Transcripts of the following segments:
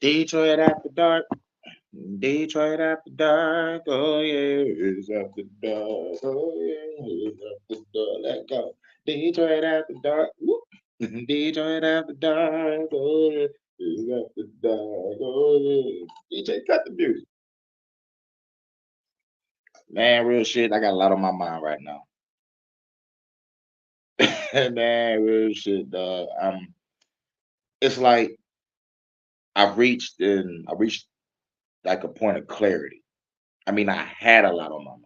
Detroit after dark. Detroit after dark. Oh yeah, it's after dark. Oh yeah, it's after dark. Let go. Detroit after dark. Whoop. Detroit after dark. Oh yeah, it's after dark. Oh yeah. DJ, cut the music. Man, real shit. I got a lot on my mind right now. Man, real shit, dog. It's like I reached like a point of clarity. I mean, I had a lot on my mind,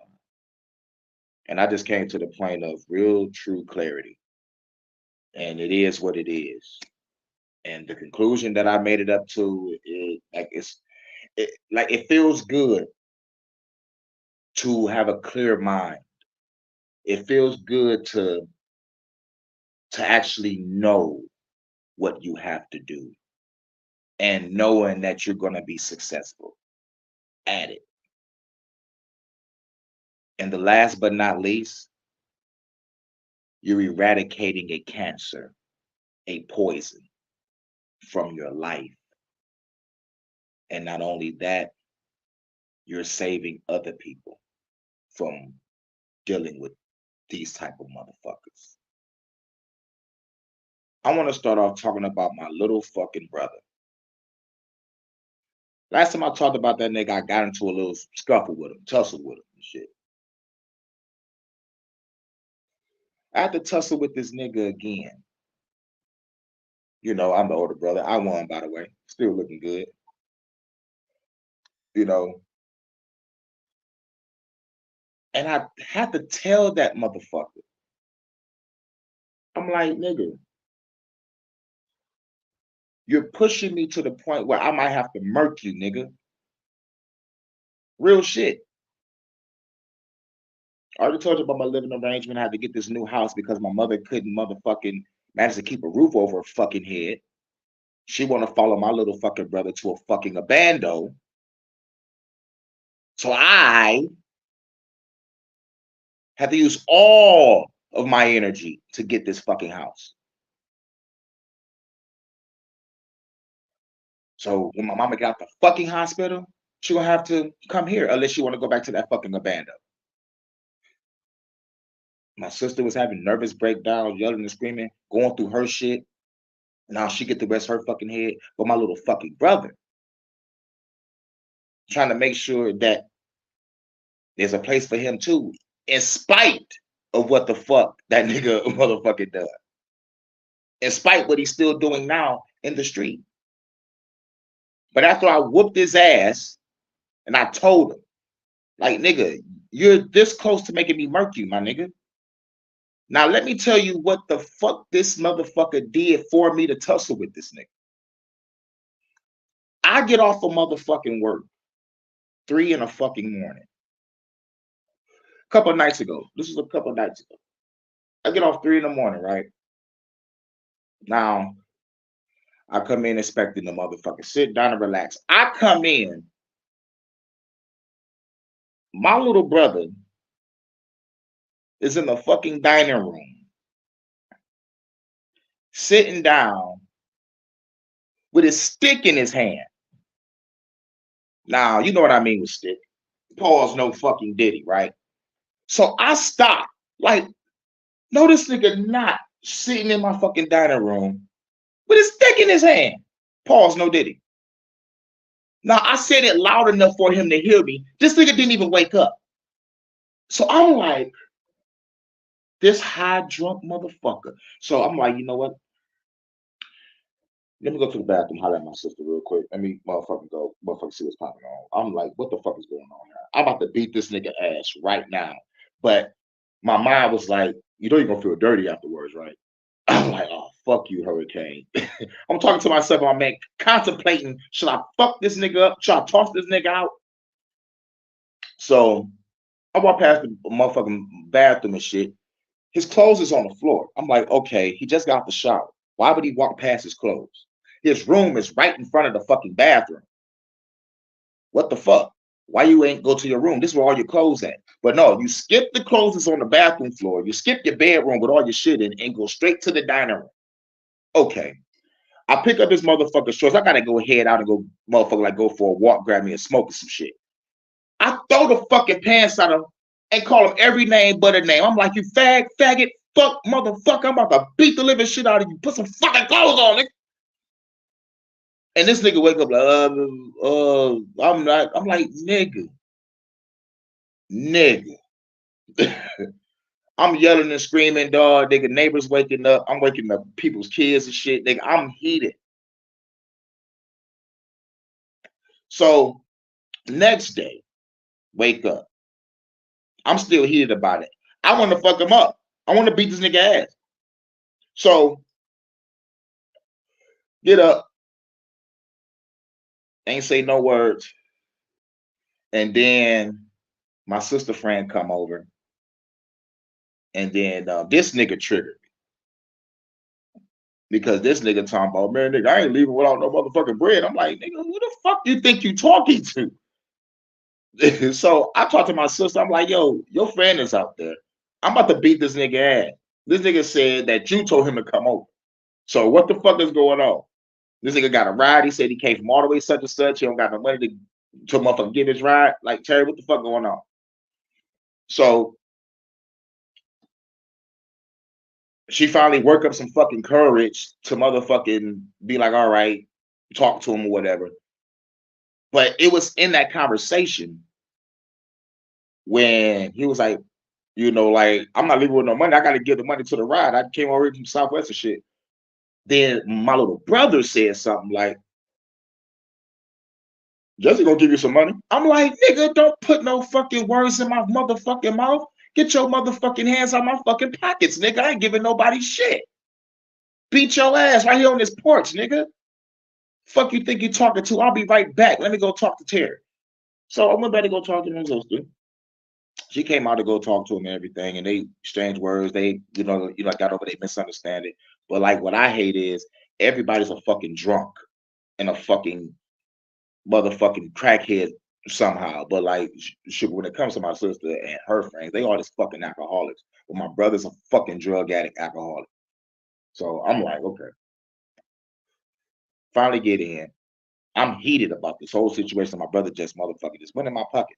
and I just came to the point of real, true clarity, and it is what it is. And the conclusion that I made it up to is like it feels good to have a clear mind. It feels good to actually know what you have to do and knowing that you're going to be successful at it. And the last but not least, you're eradicating a cancer, a poison from your life. And not only that, you're saving other people from dealing with these type of motherfuckers. I want to start off talking about my little fucking brother. Last time I talked about that nigga, I got into a little scuffle with him, tussle with him and shit. I had to tussle with this nigga again. You know, I'm the older brother. I won, by the way. Still looking good. You know, and I had to tell that motherfucker. I'm like, nigga, you're pushing me to the point where I might have to murk you, nigga. Real shit. I already told you about my living arrangement. I had to get this new house because my mother couldn't motherfucking manage to keep a roof over her fucking head. She want to follow my little fucking brother to a fucking abando. So I had to use all of my energy to get this fucking house. So when my mama get out the fucking hospital, she gonna have to come here unless she want to go back to that fucking abando. My sister was having nervous breakdowns, yelling and screaming, going through her shit. Now she get the rest of her fucking head. But my little fucking brother trying to make sure that there's a place for him too, in spite of what the fuck that nigga motherfucking does. In spite what he's still doing now in the street. But after I whooped his ass and I told him, like, nigga, you're this close to making me murk you, my nigga. Now let me tell you what the fuck this motherfucker did for me to tussle with this nigga. I get off of motherfucking work 3 in the fucking morning. A couple of nights ago. This was a couple of nights ago. I get off 3 in the morning, right? Now I come in expecting the motherfucker sit down and relax. I come in, my little brother is in the fucking dining room, sitting down with his stick in his hand. Now, you know what I mean with stick. Pause, no fucking diddy, right? So I stop. Like, no, this nigga not sitting in my fucking dining room with his stick in his hand. Pause, no diddy. Now, I said it loud enough for him to hear me. This nigga didn't even wake up. So I'm like, this high drunk motherfucker. So I'm like, you know what? Let me go to the bathroom, holler at my sister real quick. Let me motherfucking see what's popping on. I'm like, what the fuck is going on here? I'm about to beat this nigga ass right now. But my mind was like, you know you're gonna feel dirty afterwards, right? I'm like, oh fuck you, Hurricane. I'm talking to myself, I'm like contemplating, should I fuck this nigga up? Should I toss this nigga out? So I walk past the motherfucking bathroom and shit. His clothes is on the floor. I'm like, okay, he just got out the shower. Why would he walk past his clothes? His room is right in front of the fucking bathroom. What the fuck? Why you ain't go to your room? This is where all your clothes at. But no, you skip the clothes that's on the bathroom floor. You skip your bedroom with all your shit in and go straight to the dining room. Okay. I pick up this motherfucker shorts. I gotta go head out and go motherfucker like go for a walk, grab me a smoke or some shit. I throw the fucking pants out of him and call him every name but a name. I'm like, you faggot, fuck, motherfucker. I'm about to beat the living shit out of you. Put some fucking clothes on, nigga. And this nigga wake up like, I'm not. I'm like, nigga. I'm yelling and screaming, dog. Nigga, neighbors waking up. I'm waking up people's kids and shit. Nigga, I'm heated. So next day, wake up. I'm still heated about it. I want to fuck him up. I want to beat this nigga ass. So get up, ain't say no words. And then my sister friend come over. And then this nigga triggered me. Because this nigga talking about, man, nigga, I ain't leaving without no motherfucking bread. I'm like, nigga, who the fuck you think you talking to? So I talked to my sister. I'm like, yo, your friend is out there. I'm about to beat this nigga ass. This nigga said that you told him to come over. So what the fuck is going on? This nigga got a ride. He said he came from all the way such and such. He don't got no money to motherfucking get his ride. Like, Terry, what the fuck going on? So she finally worked up some fucking courage to motherfucking be like, all right, talk to him or whatever. But it was in that conversation when he was like, you know, like, I'm not leaving with no money. I got to give the money to the ride. I came already from Southwest and shit. Then my little brother said something like, Jesse gonna give you some money. I'm like, nigga, don't put no fucking words in my motherfucking mouth. Get your motherfucking hands out my fucking pockets, nigga. I ain't giving nobody shit. Beat your ass right here on this porch, nigga. Fuck you think you talking to? I'll be right back. Let me go talk to Terry. So I went back to go talk to my sister. She came out to go talk to him and everything, and they exchanged words. They, got over their misunderstanding. But like, what I hate is everybody's a fucking drunk and a fucking motherfucking crackhead somehow. But like, when it comes to my sister and her friends, they all just fucking alcoholics. But my brother's a fucking drug addict alcoholic. So I'm like, okay. Finally get in. I'm heated about this whole situation. My brother just motherfucking just went in my pocket.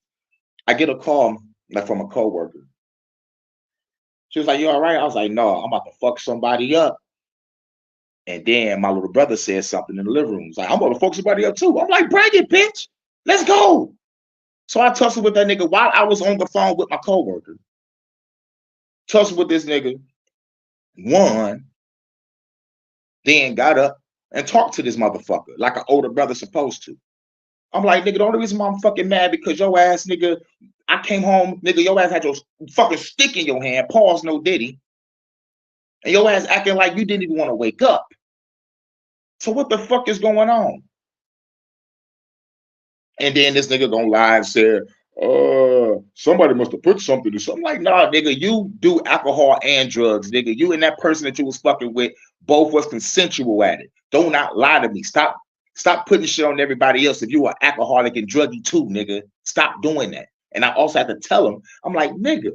I get a call like from a coworker. She was like, you all right? I was like, no, I'm about to fuck somebody up. And then my little brother said something in the living room. He's like, I'm gonna fuck somebody up too. I'm like, bring it, bitch. Let's go. So I tussled with that nigga while I was on the phone with my coworker. Tussled with this nigga. Won. Then got up and talked to this motherfucker like an older brother supposed to. I'm like, nigga, the only reason why I'm fucking mad because your ass, nigga, I came home, nigga, your ass had your fucking stick in your hand, pause, no diddy. And your ass acting like you didn't even want to wake up. So what the fuck is going on? And then this nigga gonna lie and say, somebody must have put something to something. Like, nah, nigga, you do alcohol and drugs, nigga. You and that person that you was fucking with both was consensual at it. Don't not lie to me. Stop putting shit on everybody else. If you are alcoholic and druggy too, nigga, stop doing that. And I also have to tell him, I'm like, nigga,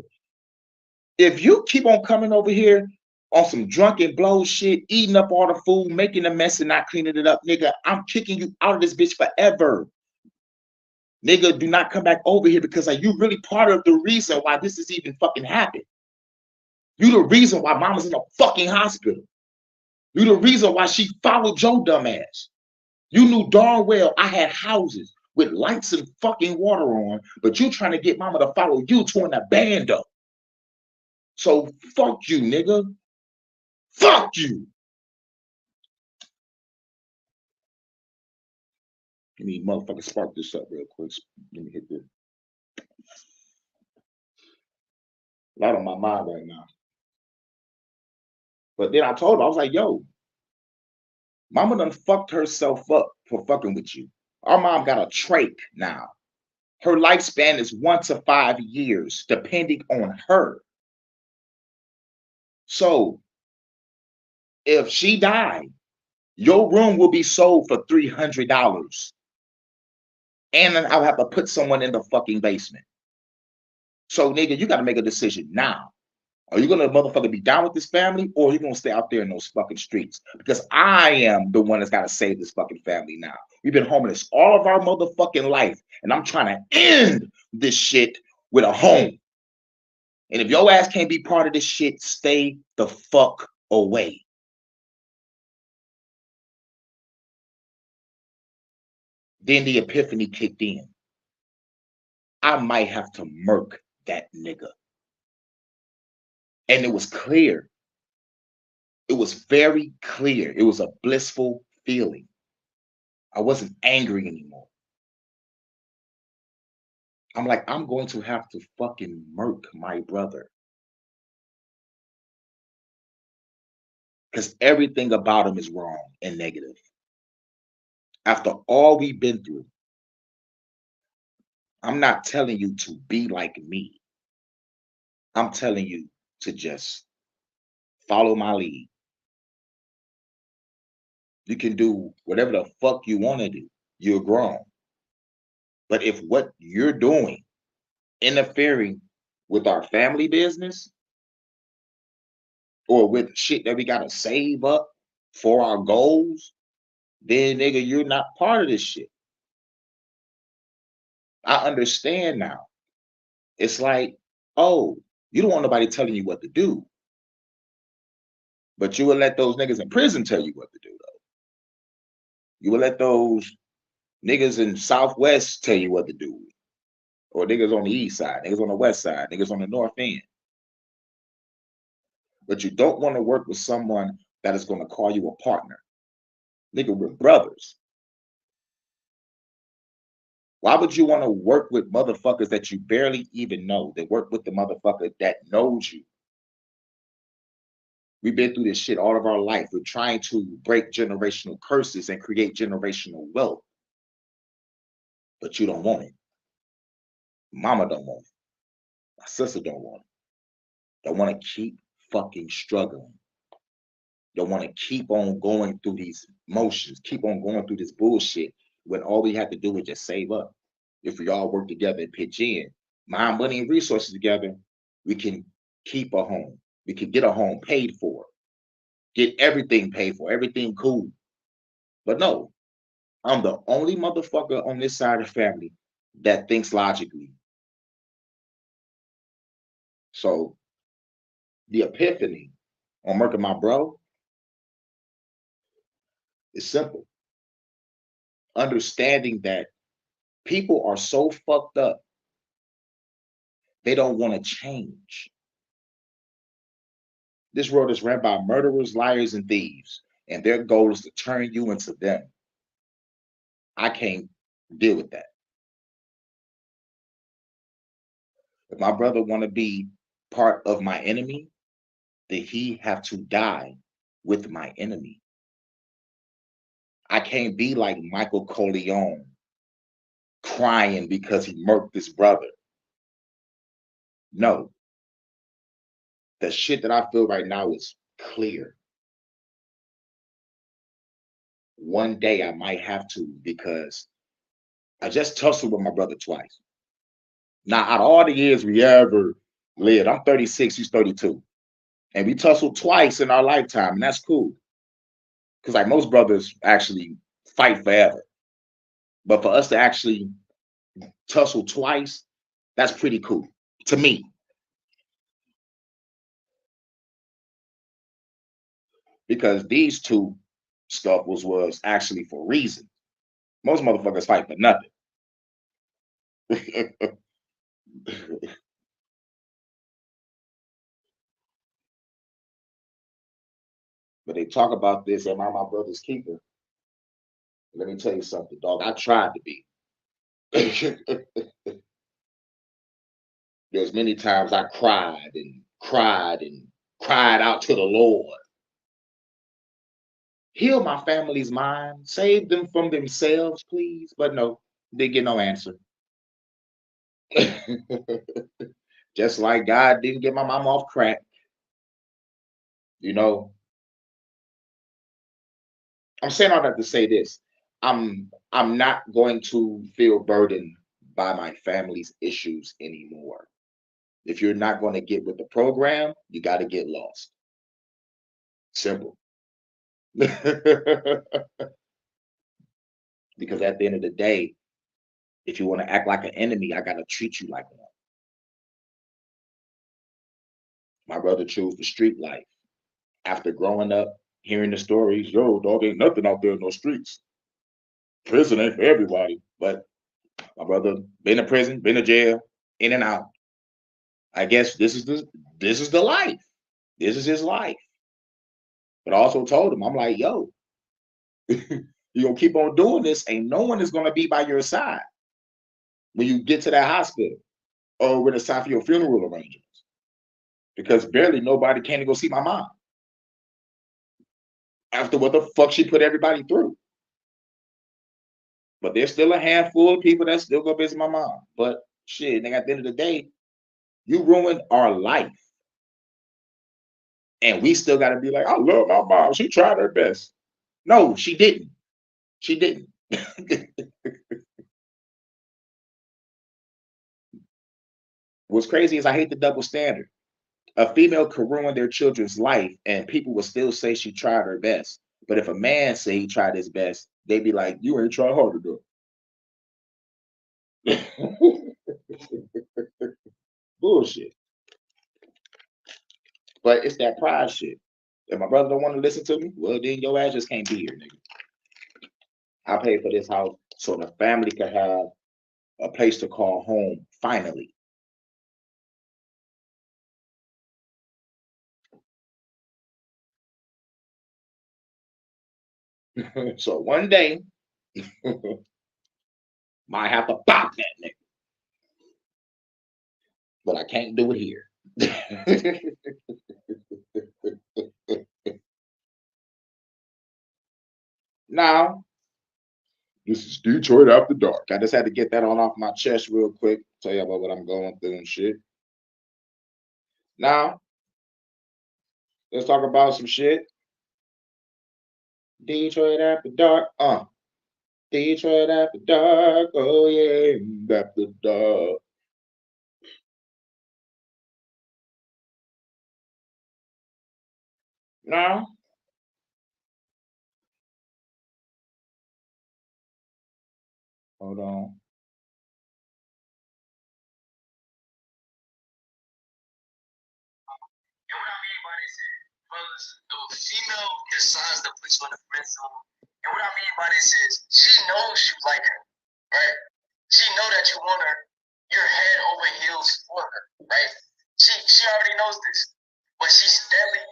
if you keep on coming over here on some drunken blow shit, eating up all the food, making a mess and not cleaning it up, nigga, I'm kicking you out of this bitch forever. Nigga, do not come back over here because like, you really part of the reason why this is even fucking happened. You the reason why mama's in a fucking hospital. You the reason why she followed your dumb ass. You knew darn well I had houses with lights and fucking water on, but you trying to get mama to follow you to an abandon. So fuck you, nigga. Fuck you. Let me motherfucking spark this up real quick. Let me hit this. A lot on my mind right now. But then I told her, I was like, yo, mama done fucked herself up for fucking with you. Our mom got a trach now. Her lifespan is 1 to 5 years, depending on her. So if she died, your room will be sold for $300. And then I'll have to put someone in the fucking basement. So, nigga, you got to make a decision now. Are you gonna motherfucker be down with this family, or are you gonna stay out there in those fucking streets? Because I am the one that's gotta save this fucking family now. We've been homeless all of our motherfucking life, and I'm trying to end this shit with a home. And if your ass can't be part of this shit, stay the fuck away. Then the epiphany kicked in. I might have to murk that nigga. And it was clear. It was very clear. It was a blissful feeling. I wasn't angry anymore. I'm like, I'm going to have to fucking murk my brother. Because everything about him is wrong and negative. After all we've been through, I'm not telling you to be like me. I'm telling you to just follow my lead. You can do whatever the fuck you want to do. You're grown. But if what you're doing, interfering with our family business or with shit that we gotta save up for our goals, then nigga, you're not part of this shit. I understand now. It's like, oh, you don't want nobody telling you what to do, but you will let those niggas in prison tell you what to do, though. You will let those niggas in Southwest tell you what to do, or niggas on the east side, niggas on the west side, niggas on the north end. But you don't want to work with someone that is going to call you a partner. Nigga, we're brothers. Why would you want to work with motherfuckers that you barely even know? That work with the motherfucker that knows you. We've been through this shit all of our life. We're trying to break generational curses and create generational wealth. But you don't want it. Mama don't want it. My sister don't want it. Don't want to keep fucking struggling. Don't want to keep on going through these motions, keep on going through this bullshit when all we have to do is just save up. If we all work together and pitch in, mind, money, and resources together, we can keep a home. We can get a home paid for, get everything paid for, everything cool. But no, I'm the only motherfucker on this side of the family that thinks logically. So the epiphany on murking my bro is simple. Understanding that people are so fucked up, they don't want to change. This world is ran by murderers, liars, and thieves, and their goal is to turn you into them. I can't deal with that. If my brother want to be part of my enemy, then he have to die with my enemy. I can't be like Michael Corleone crying because he murked his brother. No, the shit that I feel right now is clear. One day I might have to because I just tussled with my brother twice. Now, out of all the years we ever lived, I'm 36, he's 32. And we tussled twice in our lifetime, and that's cool. Because like most brothers actually fight forever. But for us to actually tussle twice, that's pretty cool to me. Because these two scuffles was actually for reason. Most motherfuckers fight for nothing. But they talk about this, am I my brother's keeper? Let me tell you something, dog. I tried to be. There's many times I cried and cried and cried out to the Lord. Heal my family's mind. Save them from themselves, please. But no, didn't get no answer. Just like God didn't get my mom off crack. You know, I'm saying all that to say this. I'm not going to feel burdened by my family's issues anymore. If you're not going to get with the program, you got to get lost. Simple. Because at the end of the day, if you want to act like an enemy, I got to treat you like one. My brother chose the street life. After growing up, hearing the stories, yo, dog, ain't nothing out there in those streets. Prison ain't for everybody. But my brother been to prison, been to jail, in and out. I guess this is the life. This is his life. But I also told him, I'm like, yo, you gonna keep on doing this, ain't no one is gonna be by your side when you get to that hospital or when it's time for your funeral arrangements. Because barely nobody came to go see my mom after what the fuck she put everybody through. But there's still a handful of people that still go visit my mom. But shit, nigga, at the end of the day, you ruined our life. And we still gotta be like, I love my mom. She tried her best. No, she didn't. She didn't. What's crazy is I hate the double standard. A female could ruin their children's life and people will still say she tried her best. But if a man say he tried his best, they'd be like, you ain't trying hard enough. Bullshit. But it's that pride shit. If my brother don't want to listen to me, well then your ass just can't be here, nigga. I paid for this house so the family could have a place to call home finally. So one day, might have to pop that nigga, but I can't do it here. Now, this is Detroit After Dark. I just had to get that on off my chest real quick. Tell you about what I'm going through and shit. Now, let's talk about some shit. Detroit After Dark. Detroit After Dark. Oh yeah, After Dark. Now, hold on. And what I mean by this is, brothers, if a female decides to put you in the friend zone, and what I mean by this is, she knows you like her, right? She know that you want her, you're head over heels for her, right? She already knows this, but she steadily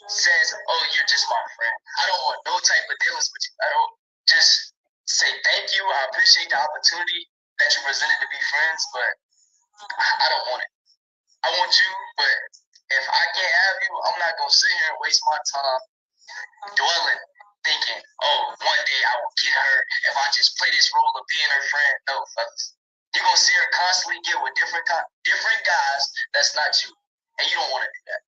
says, "Oh, you're just my friend. I don't want no type of dealings with you. I don't just say thank you. I appreciate the opportunity that you presented to be friends, but I don't want it. I want you, but if I can't have you, I'm not gonna sit here and waste my time dwelling, thinking, oh, one day I will get her if I just play this role of being her friend. No, fellas. You're gonna see her constantly get with different guys that's not you. And you don't want to do that.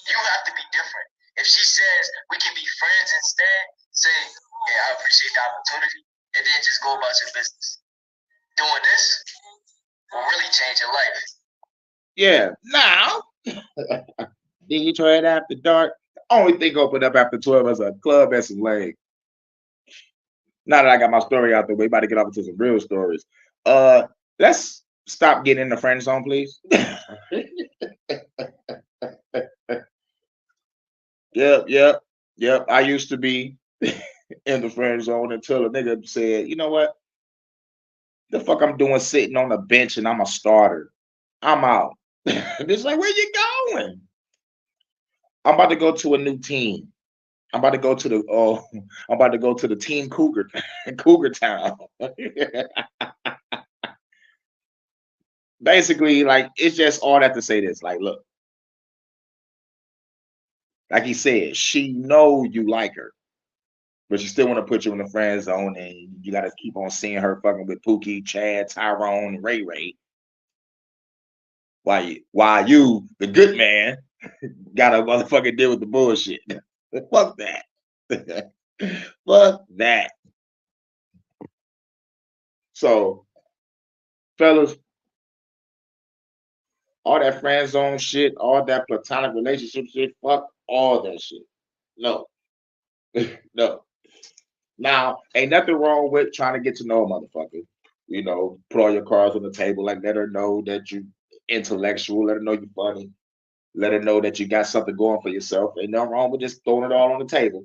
You have to be different. If she says we can be friends instead, say, yeah, I appreciate the opportunity, and then just go about your business. Doing this will really change your life. Yeah. Now, Detroit After Dark. The only thing open up after 12 is a club and some leg. Now that I got my story out there, we about to get off into some real stories. Let's stop getting in the friend zone, please. Yep, yep, yep. I used to be in the friend zone until a nigga said, you know what? The fuck I'm doing sitting on a bench and I'm a starter. I'm out. It's like, where you going? I'm about to go to a new team. I'm about to go to the I'm about to go to the team Cougar Cougar Town. Basically, like it's just all that to say this. Like, look, like he said, she know you like her, but she still want to put you in the friend zone, and you got to keep on seeing her fucking with Pookie, Chad, Tyrone, Ray Ray. Why you, the good man, got to motherfucking deal with the bullshit. Fuck that. Fuck that. So, fellas, All that friend zone shit, all that platonic relationship shit, fuck all that shit. No, no. Now, ain't nothing wrong with trying to get to know a motherfucker. You know, put all your cards on the table, like let her know that you intellectual, let her know you funny, let her know that you got something going for yourself. Ain't nothing wrong with just throwing it all on the table.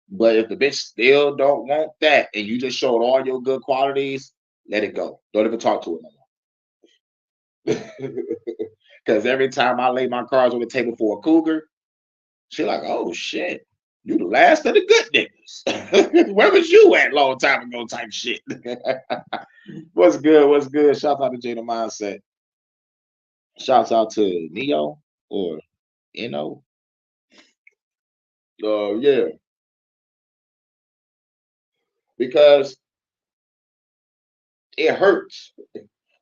But if the bitch still don't want that and you just showed all your good qualities, let it go. Don't even talk to her no more. Because every time I lay my cards on the table for a cougar, she like, oh shit, you the last of the good niggas. Where was you at long time ago type shit. What's good? What's good? Shout out to Jada Mindset. Shouts out to Neo or Eno. Yeah, because it hurts.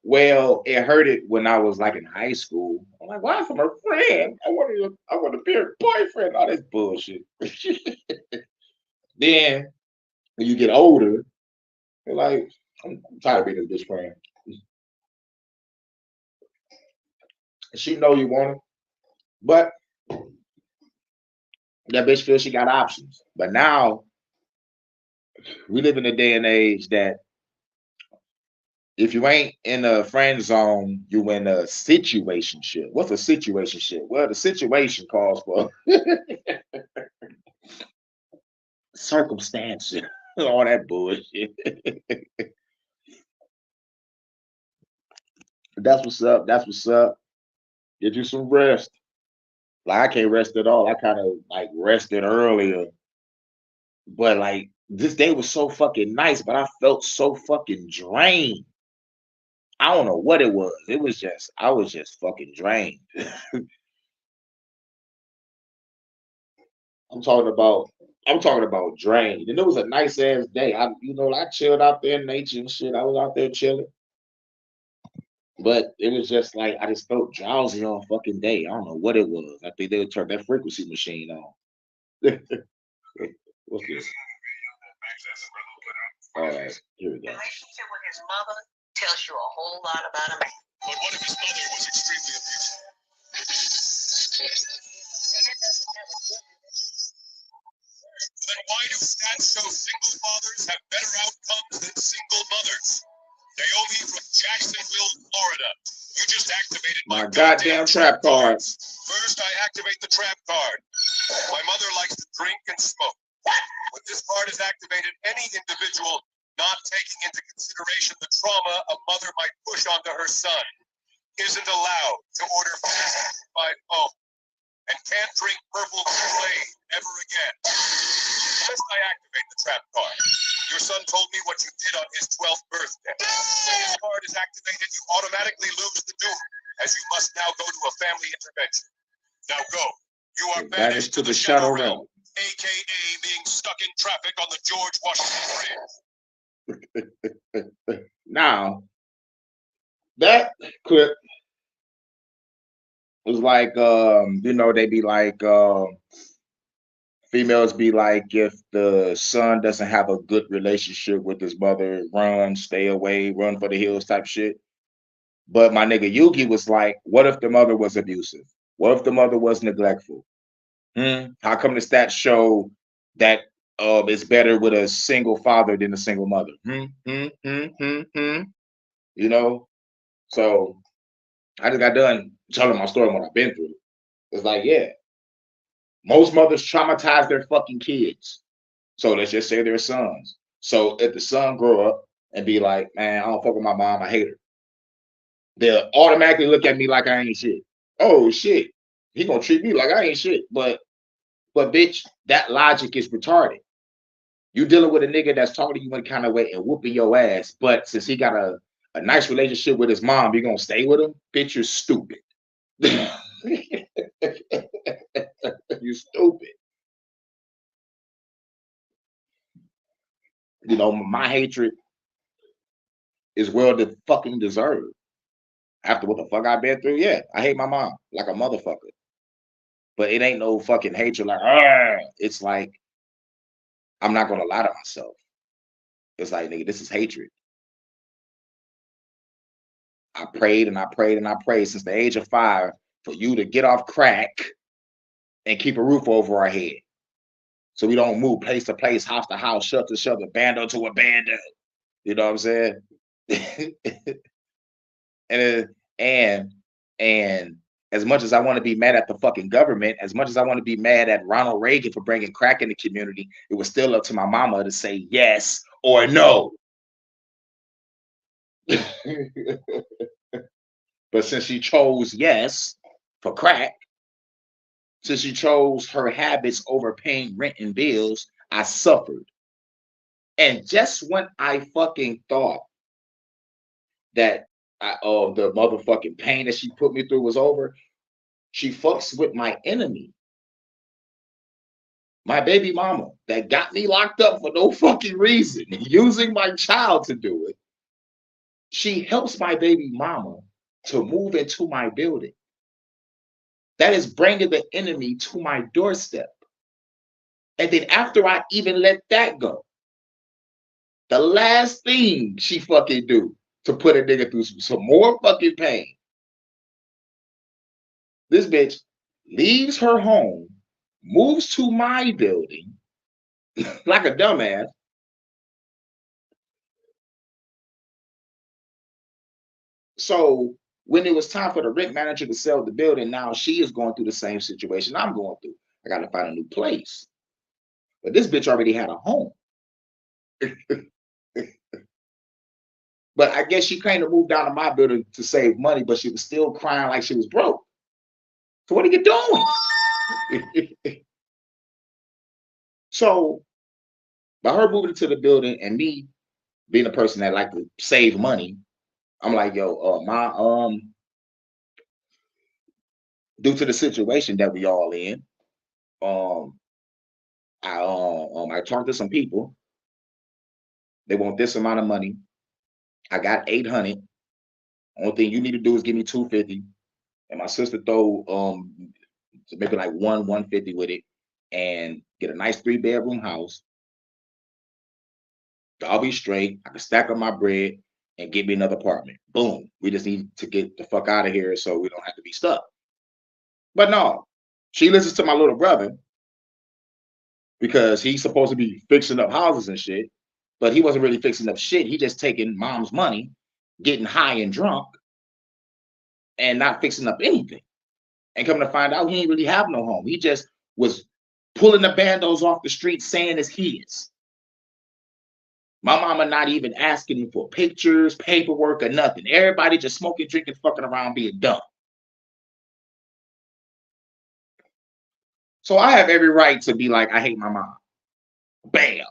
Well, it hurted when I was like in high school. I'm like, why from a friend? I want to be her boyfriend. All this bullshit. Then when you get older, you're like, I'm tired of being this bitch friend. She know you want it, but that bitch feels she got options. But now we live in a day and age that if you ain't in a friend zone, you in a situationship. What's a situationship? Well, the situation calls for circumstance, all that bullshit. That's what's up. That's what's up. Get you some rest. Like I can't rest at all. I kind of like rested earlier, but like this day was so fucking nice, but I felt so fucking drained. I don't know what it was. It was just I was just fucking drained. I'm talking about I'm talking about drained. And it was a nice ass day. I chilled out there in nature and shit. I was out there chilling. But it was just like I just felt drowsy all fucking day. I don't know what it was. I think they would turn that frequency machine on. What's this? All right, here we go. Relationship with his mother tells you a whole lot about a man. But what if his mother was extremely abusive? Then why do stats show single fathers have better outcomes than single mothers? Naomi from Jacksonville, Florida. You just activated my goddamn trap cards. First, I activate the trap card. My mother likes to drink and smoke. When this card is activated, any individual not taking into consideration the trauma a mother might push onto her son isn't allowed to order fast by phone and can't drink purple Kool-Aid ever again. First, I activate the trap card. Your son told me what you did on his 12th birthday. When this card is activated, you automatically lose the duel, as you must now go to a family intervention. Now go. You are banished to the Shadow Realm, aka being stuck in traffic on the George Washington Bridge. Now, that clip was like, they be like, females be like, if the son doesn't have a good relationship with his mother, run, stay away, run for the hills type shit. But my nigga Yugi was like, what if the mother was abusive? What if the mother was neglectful? How come the stats show that it's better with a single father than a single mother? You know? So I just got done telling my story, what I've been through. It's like, yeah, most mothers traumatize their fucking kids. So let's just say they're sons. So if the son grow up and be like, man, I don't fuck with my mom, I hate her, they'll automatically look at me like I ain't shit. Oh shit. He gonna treat me like I ain't shit. But bitch, that logic is retarded. You dealing with a nigga that's talking to you in kind of way and whooping your ass, but since he got a nice relationship with his mom, you gonna stay with him? Bitch, you're stupid. You stupid. You know, my hatred is well fucking deserved. After what the fuck I've been through, yeah, I hate my mom like a motherfucker. But it ain't no fucking hatred like, it's like, I'm not gonna lie to myself. It's like, nigga, this is hatred. I prayed and I prayed and I prayed since the age of 5 for you to get off crack and keep a roof over our head. So we don't move place to place, house to house, shelter to shelter, bando to a bando. You know what I'm saying? and and and as much as I want to be mad at the fucking government, as much as I want to be mad at Ronald Reagan for bringing crack in the community, it was still up to my mama to say yes or no. But since she chose yes for crack, since she chose her habits over paying rent and bills, I suffered. And just when I fucking thought that the motherfucking pain that she put me through was over, she fucks with my enemy, my baby mama, that got me locked up for no fucking reason, using my child to do it. She helps my baby mama to move into my building. That is bringing the enemy to my doorstep. And then after I even let that go, the last thing she fucking do to put a nigga through some more fucking pain, this bitch leaves her home, moves to my building like a dumbass. So when it was time for the rent manager to sell the building, now she is going through the same situation I'm going through. I got to find a new place. But this bitch already had a home. But I guess she came to move down to my building to save money, but she was still crying like she was broke. So what are you doing? So by her moving into the building and me being a person that like to save money, I'm like, yo, due to the situation that we all in, um, I talked to some people. They want this amount of money. I got 800. Only thing you need to do is give me 250. And my sister throw maybe like 150 with it and get a nice 3-bedroom house. I'll be straight. I can stack up my bread and get me another apartment. Boom. We just need to get the fuck out of here so we don't have to be stuck. But no, she listens to my little brother because he's supposed to be fixing up houses and shit, but he wasn't really fixing up shit. He just taking mom's money, getting high and drunk, and not fixing up anything. And coming to find out, he didn't really have no home. He just was pulling the bandos off the street saying it's his. My mama not even asking him for pictures, paperwork, or nothing. Everybody just smoking, drinking, fucking around, being dumb. So I have every right to be like, I hate my mom. Bam.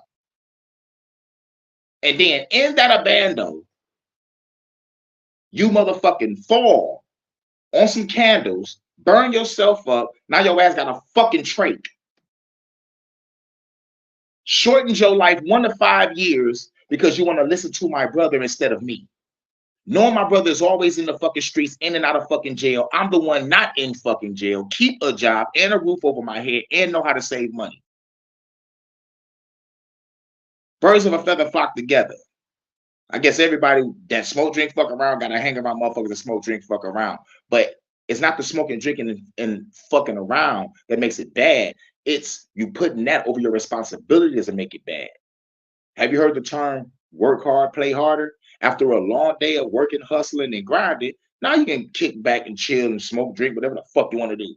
And then in that abando, you motherfucking fall on some candles, burn yourself up. Now your ass got a fucking trach. Shortens your life 1 to 5 years because you want to listen to my brother instead of me. Knowing my brother is always in the fucking streets, in and out of fucking jail. I'm the one not in fucking jail. Keep a job and a roof over my head and know how to save money. Birds of a feather flock together. I guess everybody that smoke, drink, fuck around got to hang around motherfuckers that smoke, drink, fuck around. But it's not the smoking, drinking, and fucking around that makes it bad. It's you putting that over your responsibilities to make it bad. Have you heard the term work hard, play harder? After a long day of working, hustling, and grinding, now you can kick back and chill and smoke, drink, whatever the fuck you want to do.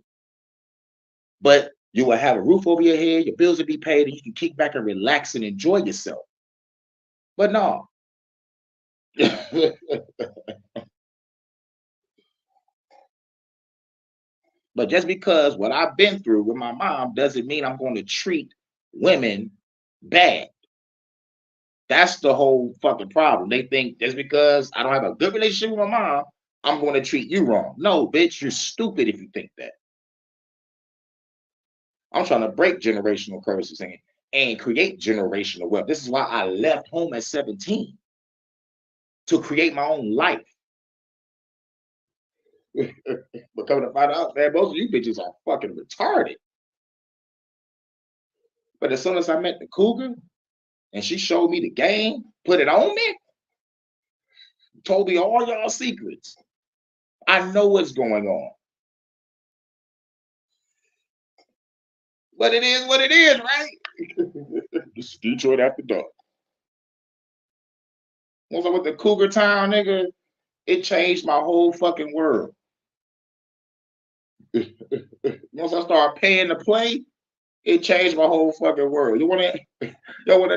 But you will have a roof over your head, your bills will be paid, and you can kick back and relax and enjoy yourself. But no. But just because what I've been through with my mom doesn't mean I'm going to treat women bad. That's the whole fucking problem. They think just because I don't have a good relationship with my mom, I'm going to treat you wrong. No, bitch, you're stupid if you think that. I'm trying to break generational curses and create generational wealth. This is why I left home at 17 to create my own life. But coming to find out, man, most of you bitches are fucking retarded. But as soon as I met the cougar and she showed me the game, put it on me, told me all y'all secrets. I know what's going on. But it is what it is, right? This is Detroit after dark. Once I went to Cougar Town, nigga, it changed my whole fucking world. Once I started paying to play, it changed my whole fucking world. You wanna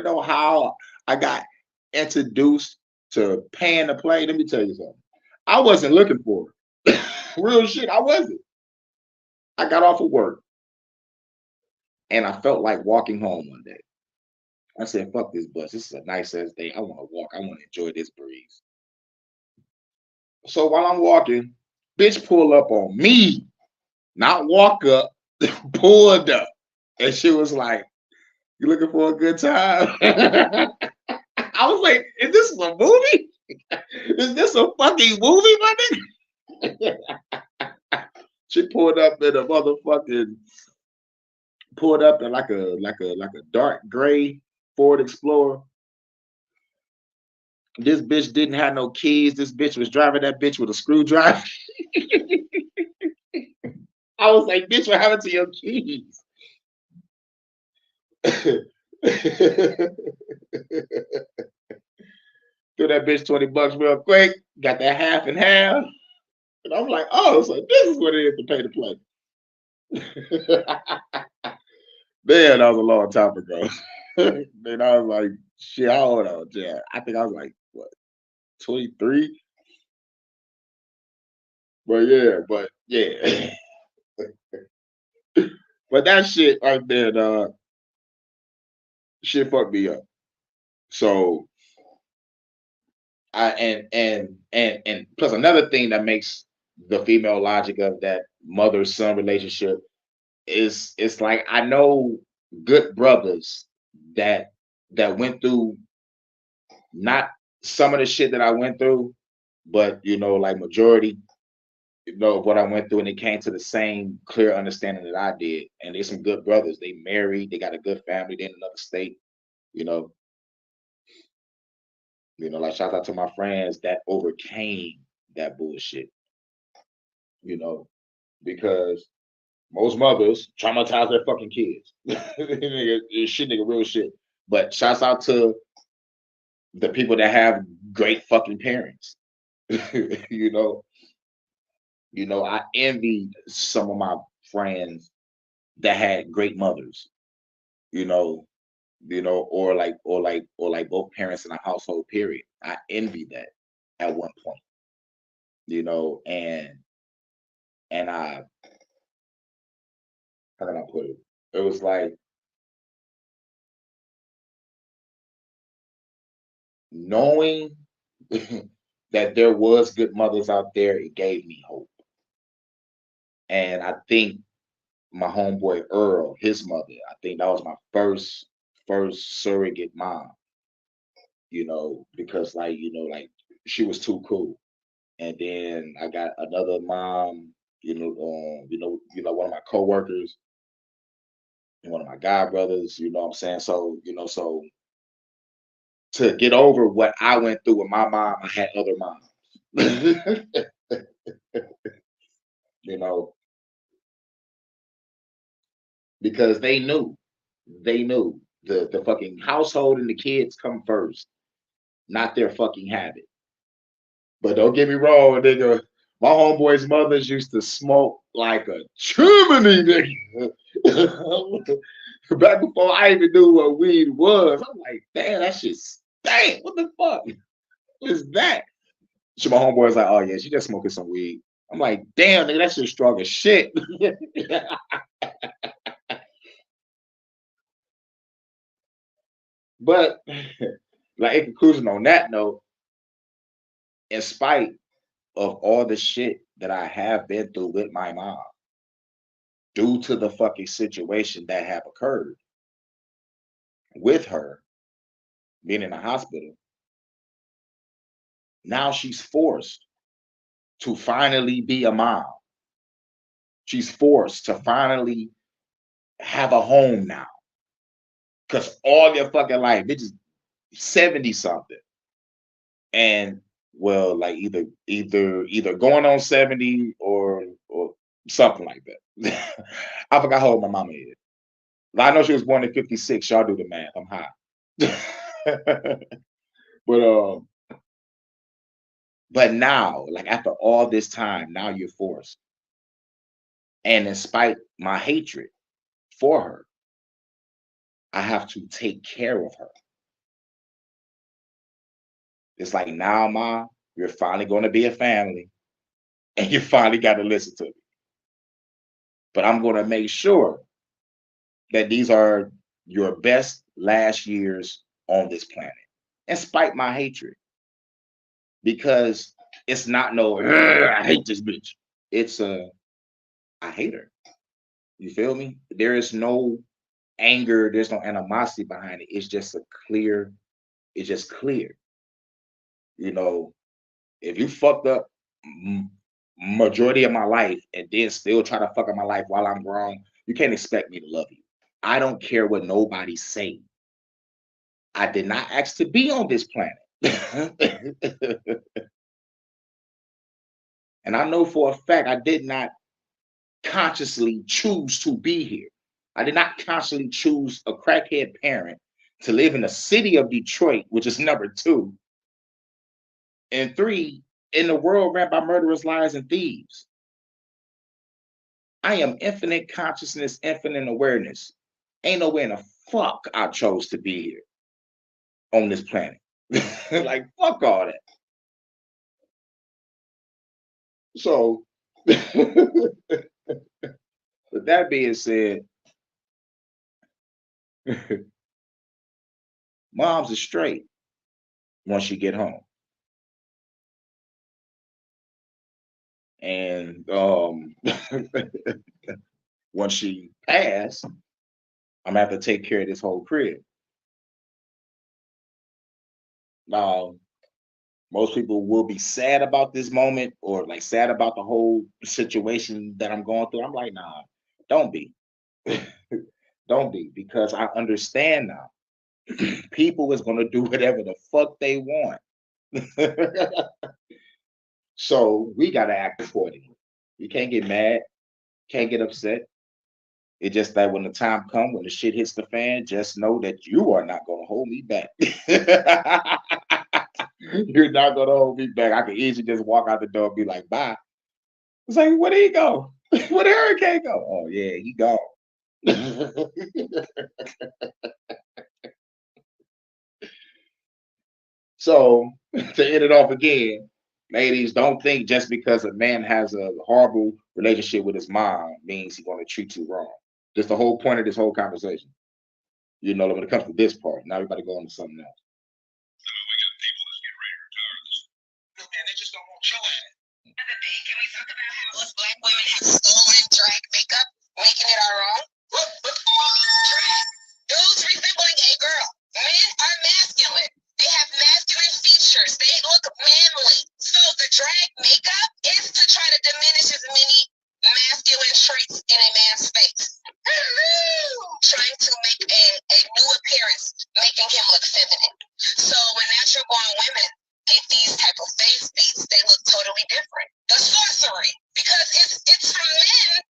know how I got introduced to paying to play? Let me tell you something. I wasn't looking for it. Real shit, I wasn't. I got off of work and I felt like walking home one day. I said, fuck this bus. This is a nice ass day. I want to walk. I want to enjoy this breeze. So while I'm walking, bitch pull up on me, not walk up, pulled up. And she was like, you looking for a good time? I was like, is this a movie? Is this a fucking movie, my nigga? She pulled up in a motherfucking pulled up in like a dark gray Ford Explorer. This bitch didn't have no keys. This bitch was driving that bitch with a screwdriver. I was like, bitch, what happened to your keys? Threw that bitch $20 real quick, got that half and half. And I'm like, oh, so this is what it is to pay to play. Man, that was a long time ago. Then I was like, shit, how old I was? Yeah, I think I was like, what, 23? But yeah. But that shit right there, dog, shit fucked me up. So and plus another thing that makes the female logic of that mother-son relationship is it's like I know good brothers that went through not some of the shit that I went through, but like majority, of what I went through, and it came to the same clear understanding that I did. And there's some good brothers. They married, they got a good family, they in another state, you know. Like shout out to my friends that overcame that bullshit, you know, because most mothers traumatize their fucking kids. Nigga, real shit. But shouts out to the people that have great fucking parents. you know, I envy some of my friends that had great mothers, you know, or like both parents in a household, period. I envy that at one point, and I how can I put it? It was like knowing that there was good mothers out there, it gave me hope. And I think my homeboy Earl, his mother, I think that was my first surrogate mom, because like she was too cool. And then I got another mom, one of my coworkers and one of my god brothers, you know what I'm saying? So to get over what I went through with my mom, I had other moms. you know, because they knew the fucking household and the kids come first, not their fucking habit. But don't get me wrong, nigga. My homeboy's mothers used to smoke like a chimney, nigga. Back before I even knew what weed was, I'm like, damn, that shit stank. What the fuck? What is that? So my homeboy's like, oh yeah, she just smoking some weed. I'm like, damn, nigga, that shit strong as shit. But like in conclusion on that note, in spite of all the shit that I have been through with my mom, due to the fucking situation that have occurred with her being in the hospital, now she's forced to finally be a mom. She's forced to finally have a home now. Cause all your fucking life, bitch is 70 something. And Well, like either going on 70 or something like that. I forgot how old my mama is. I know she was born in 56. Y'all do the math. I'm high. But but now, like after all this time, now you're forced. And in spite my hatred for her, I have to take care of her. It's like now, Ma, you're finally going to be a family, and you finally got to listen to me. But I'm going to make sure that these are your best last years on this planet, in spite my hatred, because it's not no I hate this bitch. It's a I hate her. You feel me? There is no anger. There's no animosity behind it. It's just a clear. It's just clear. You know, if you fucked up majority of my life and then still try to fuck up my life while I'm grown, you can't expect me to love you. I don't care what nobody say. I did not ask to be on this planet. And I know for a fact I did not consciously choose to be here. I did not consciously choose a crackhead parent to live in the city of Detroit, which is number two, and three, in the world ran by murderers, liars, and thieves. I am infinite consciousness, infinite awareness. Ain't no way in the fuck I chose to be here on this planet. Like, fuck all that. So, with that being said, mom's is straight once you get home. And once she passed, I'm gonna have to take care of this whole crib. Now, most people will be sad about this moment or like sad about the whole situation that I'm going through. I'm like, nah, don't be. Don't be, because I understand now. People is gonna do whatever the fuck they want. So we gotta act accordingly. You can't get mad, can't get upset. It's just that when the time comes, when the shit hits the fan, just know that you are not gonna hold me back. You're not gonna hold me back. I can easily just walk out the door and be like, bye. It's like, where did he go? Where did Hurricane go? Oh yeah, he gone. So to end it off again, ladies, don't think just because a man has a horrible relationship with his mom means he's gonna treat you wrong. Just the whole point of this whole conversation. You know, when it comes to this part, now everybody go on to something else. Man, they just don't want your ass. Another thing, can we talk about how us black women have stolen drag makeup, making it our own? Drag. Dudes resembling a girl. Men are masculine. They have masculine features. They look manly. So the drag makeup is to try to diminish as many masculine traits in a man's face. Trying to make a new appearance, making him look feminine. So when natural born women get these type of face beats, they look totally different. The sorcery, because it's from men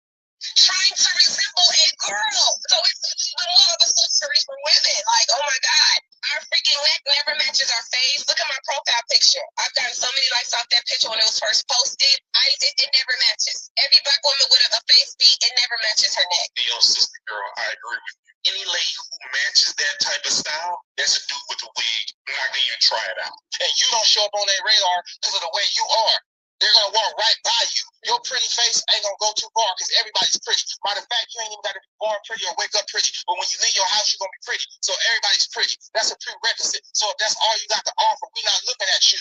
trying to resemble a girl. So it's even more of a sorcery for women. Like, oh my God, our freaking neck never matches our face. Look at my profile picture. I've gotten so many likes off that picture when it was first posted. It never matches. Every black woman with a face beat, it never matches her neck. Hey, yo, sister girl, I agree with you. Any lady who matches that type of style, that's a dude with a wig. I'm not gonna even try it out. And you don't show up on their radar because of the way you are. They're gonna walk right by you. Your pretty face ain't gonna go too far because everybody's pretty. Matter of fact, you ain't even gotta be born pretty or wake up pretty. But when you leave your house, you're gonna be pretty. So everybody's pretty. That's a prerequisite. So if that's all you got to offer, we're not looking at you.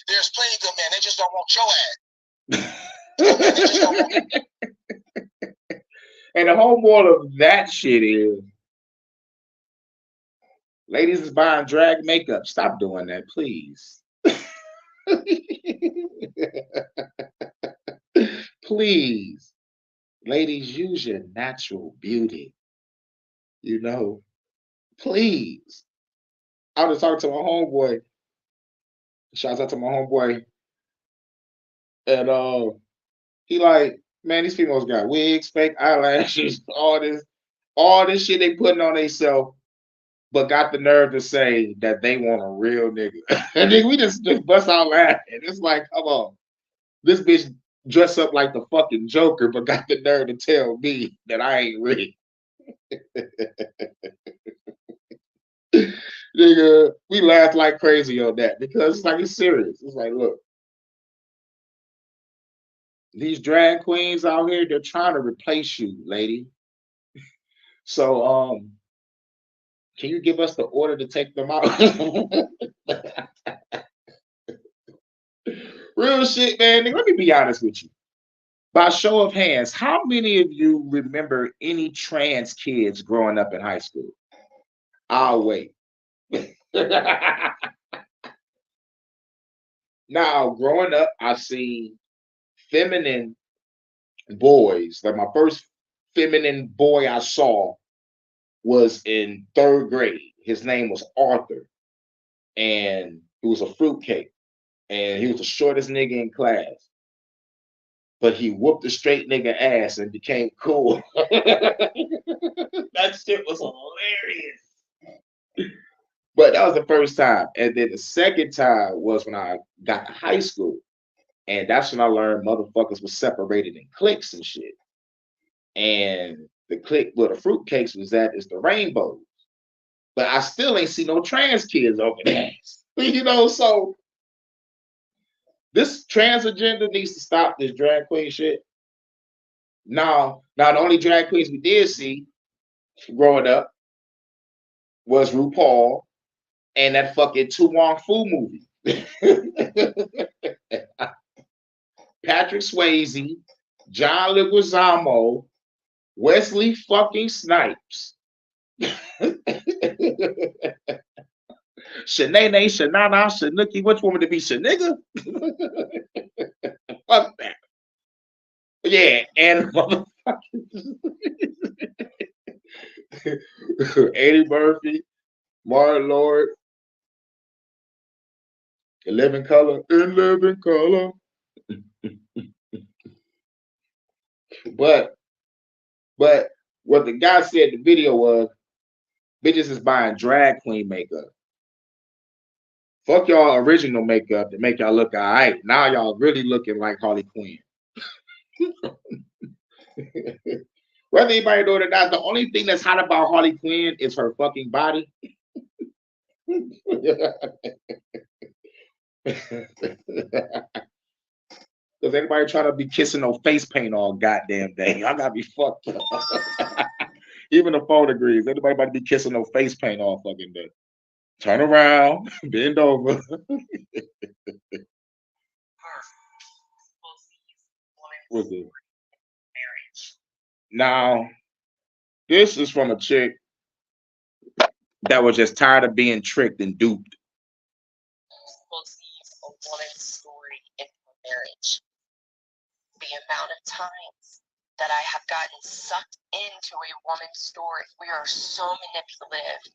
There's plenty of good men. They just don't want your ass. And the whole moral of that shit is, ladies is buying drag makeup. Stop doing that, please. Please. Ladies, use your natural beauty. You know, please. I was talking to my homeboy. Shouts out to my homeboy. And he like, man, these females got wigs, fake eyelashes, all this shit they putting on themselves, but got the nerve to say that they want a real nigga. And then we just bust out laughing. It's like, come on. This bitch dressed up like the fucking Joker, but got the nerve to tell me that I ain't real. Nigga, we laughed like crazy on that because it's like it's serious. It's like, look, these drag queens out here, they're trying to replace you, lady. So can you give us the order to take them out? Real shit, man. Nigga, let me be honest with you. By show of hands, how many of you remember any trans kids growing up in high school? I'll wait. Now, growing up, I see feminine boys. Like my first feminine boy I saw was in third grade. His name was Arthur, and he was a fruitcake, and he was the shortest nigga in class. But he whooped the straight nigga ass and became cool. That shit was hilarious. But that was the first time. And then the second time was when I got to high school. And that's when I learned motherfuckers was separated in cliques and shit. And the clique where the fruitcakes was at is the rainbows. But I still ain't see no trans kids over there. So this trans agenda needs to stop this drag queen shit. Now the only drag queens we did see growing up was RuPaul and that fucking Tu Wong Fu movie. Patrick Swayze, John Leguizamo, Wesley fucking Snipes. Shanae, Shanana, Shanuki, which woman to be Shanigga? Fuck that. Yeah, and Eddie Murphy, Martin Lord, in living color. But what the guy said in the video was, bitches is buying drag queen makeup. Fuck y'all original makeup to make y'all look all right. Now y'all really looking like Harley Quinn. Whether anybody know it or not, the only thing that's hot about Harley Quinn is her fucking body. Because anybody trying to be kissing no face paint all goddamn day, I gotta be fucked up. Even the phone agrees. Anybody about to be kissing no face paint all fucking day. Turn around, bend over. What's it? Now, this is from a chick that was just tired of being tricked and duped. A woman's story in her marriage. The amount of times that I have gotten sucked into a woman's story. We are so manipulative.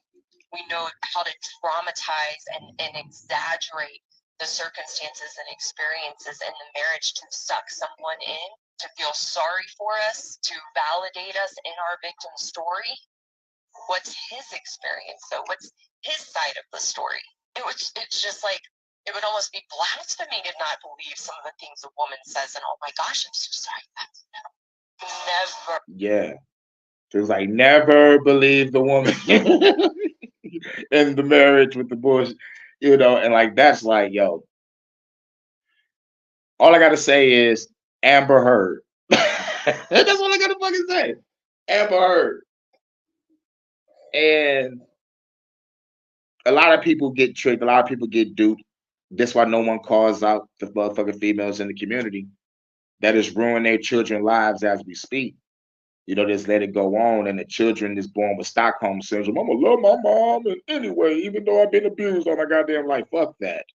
We know how to traumatize and exaggerate the circumstances and experiences in the marriage to suck someone in, to feel sorry for us, to validate us in our victim story. What's his experience though? What's his side of the story? It's just like, it would almost be blasphemy to not believe some of the things a woman says, and oh my gosh, I'm so sorry. That's never. Yeah. She was like, never believe the woman in the marriage with the bush, and like that's like, yo. All I gotta say is Amber Heard. That's all I gotta fucking say. Amber Heard. And a lot of people get tricked, a lot of people get duped. That's why no one calls out the motherfucking females in the community that is ruining their children's lives as we speak. Just let it go on, and the children is born with Stockholm syndrome. I'm gonna love my mom, and anyway, even though I've been abused all my goddamn life, fuck that.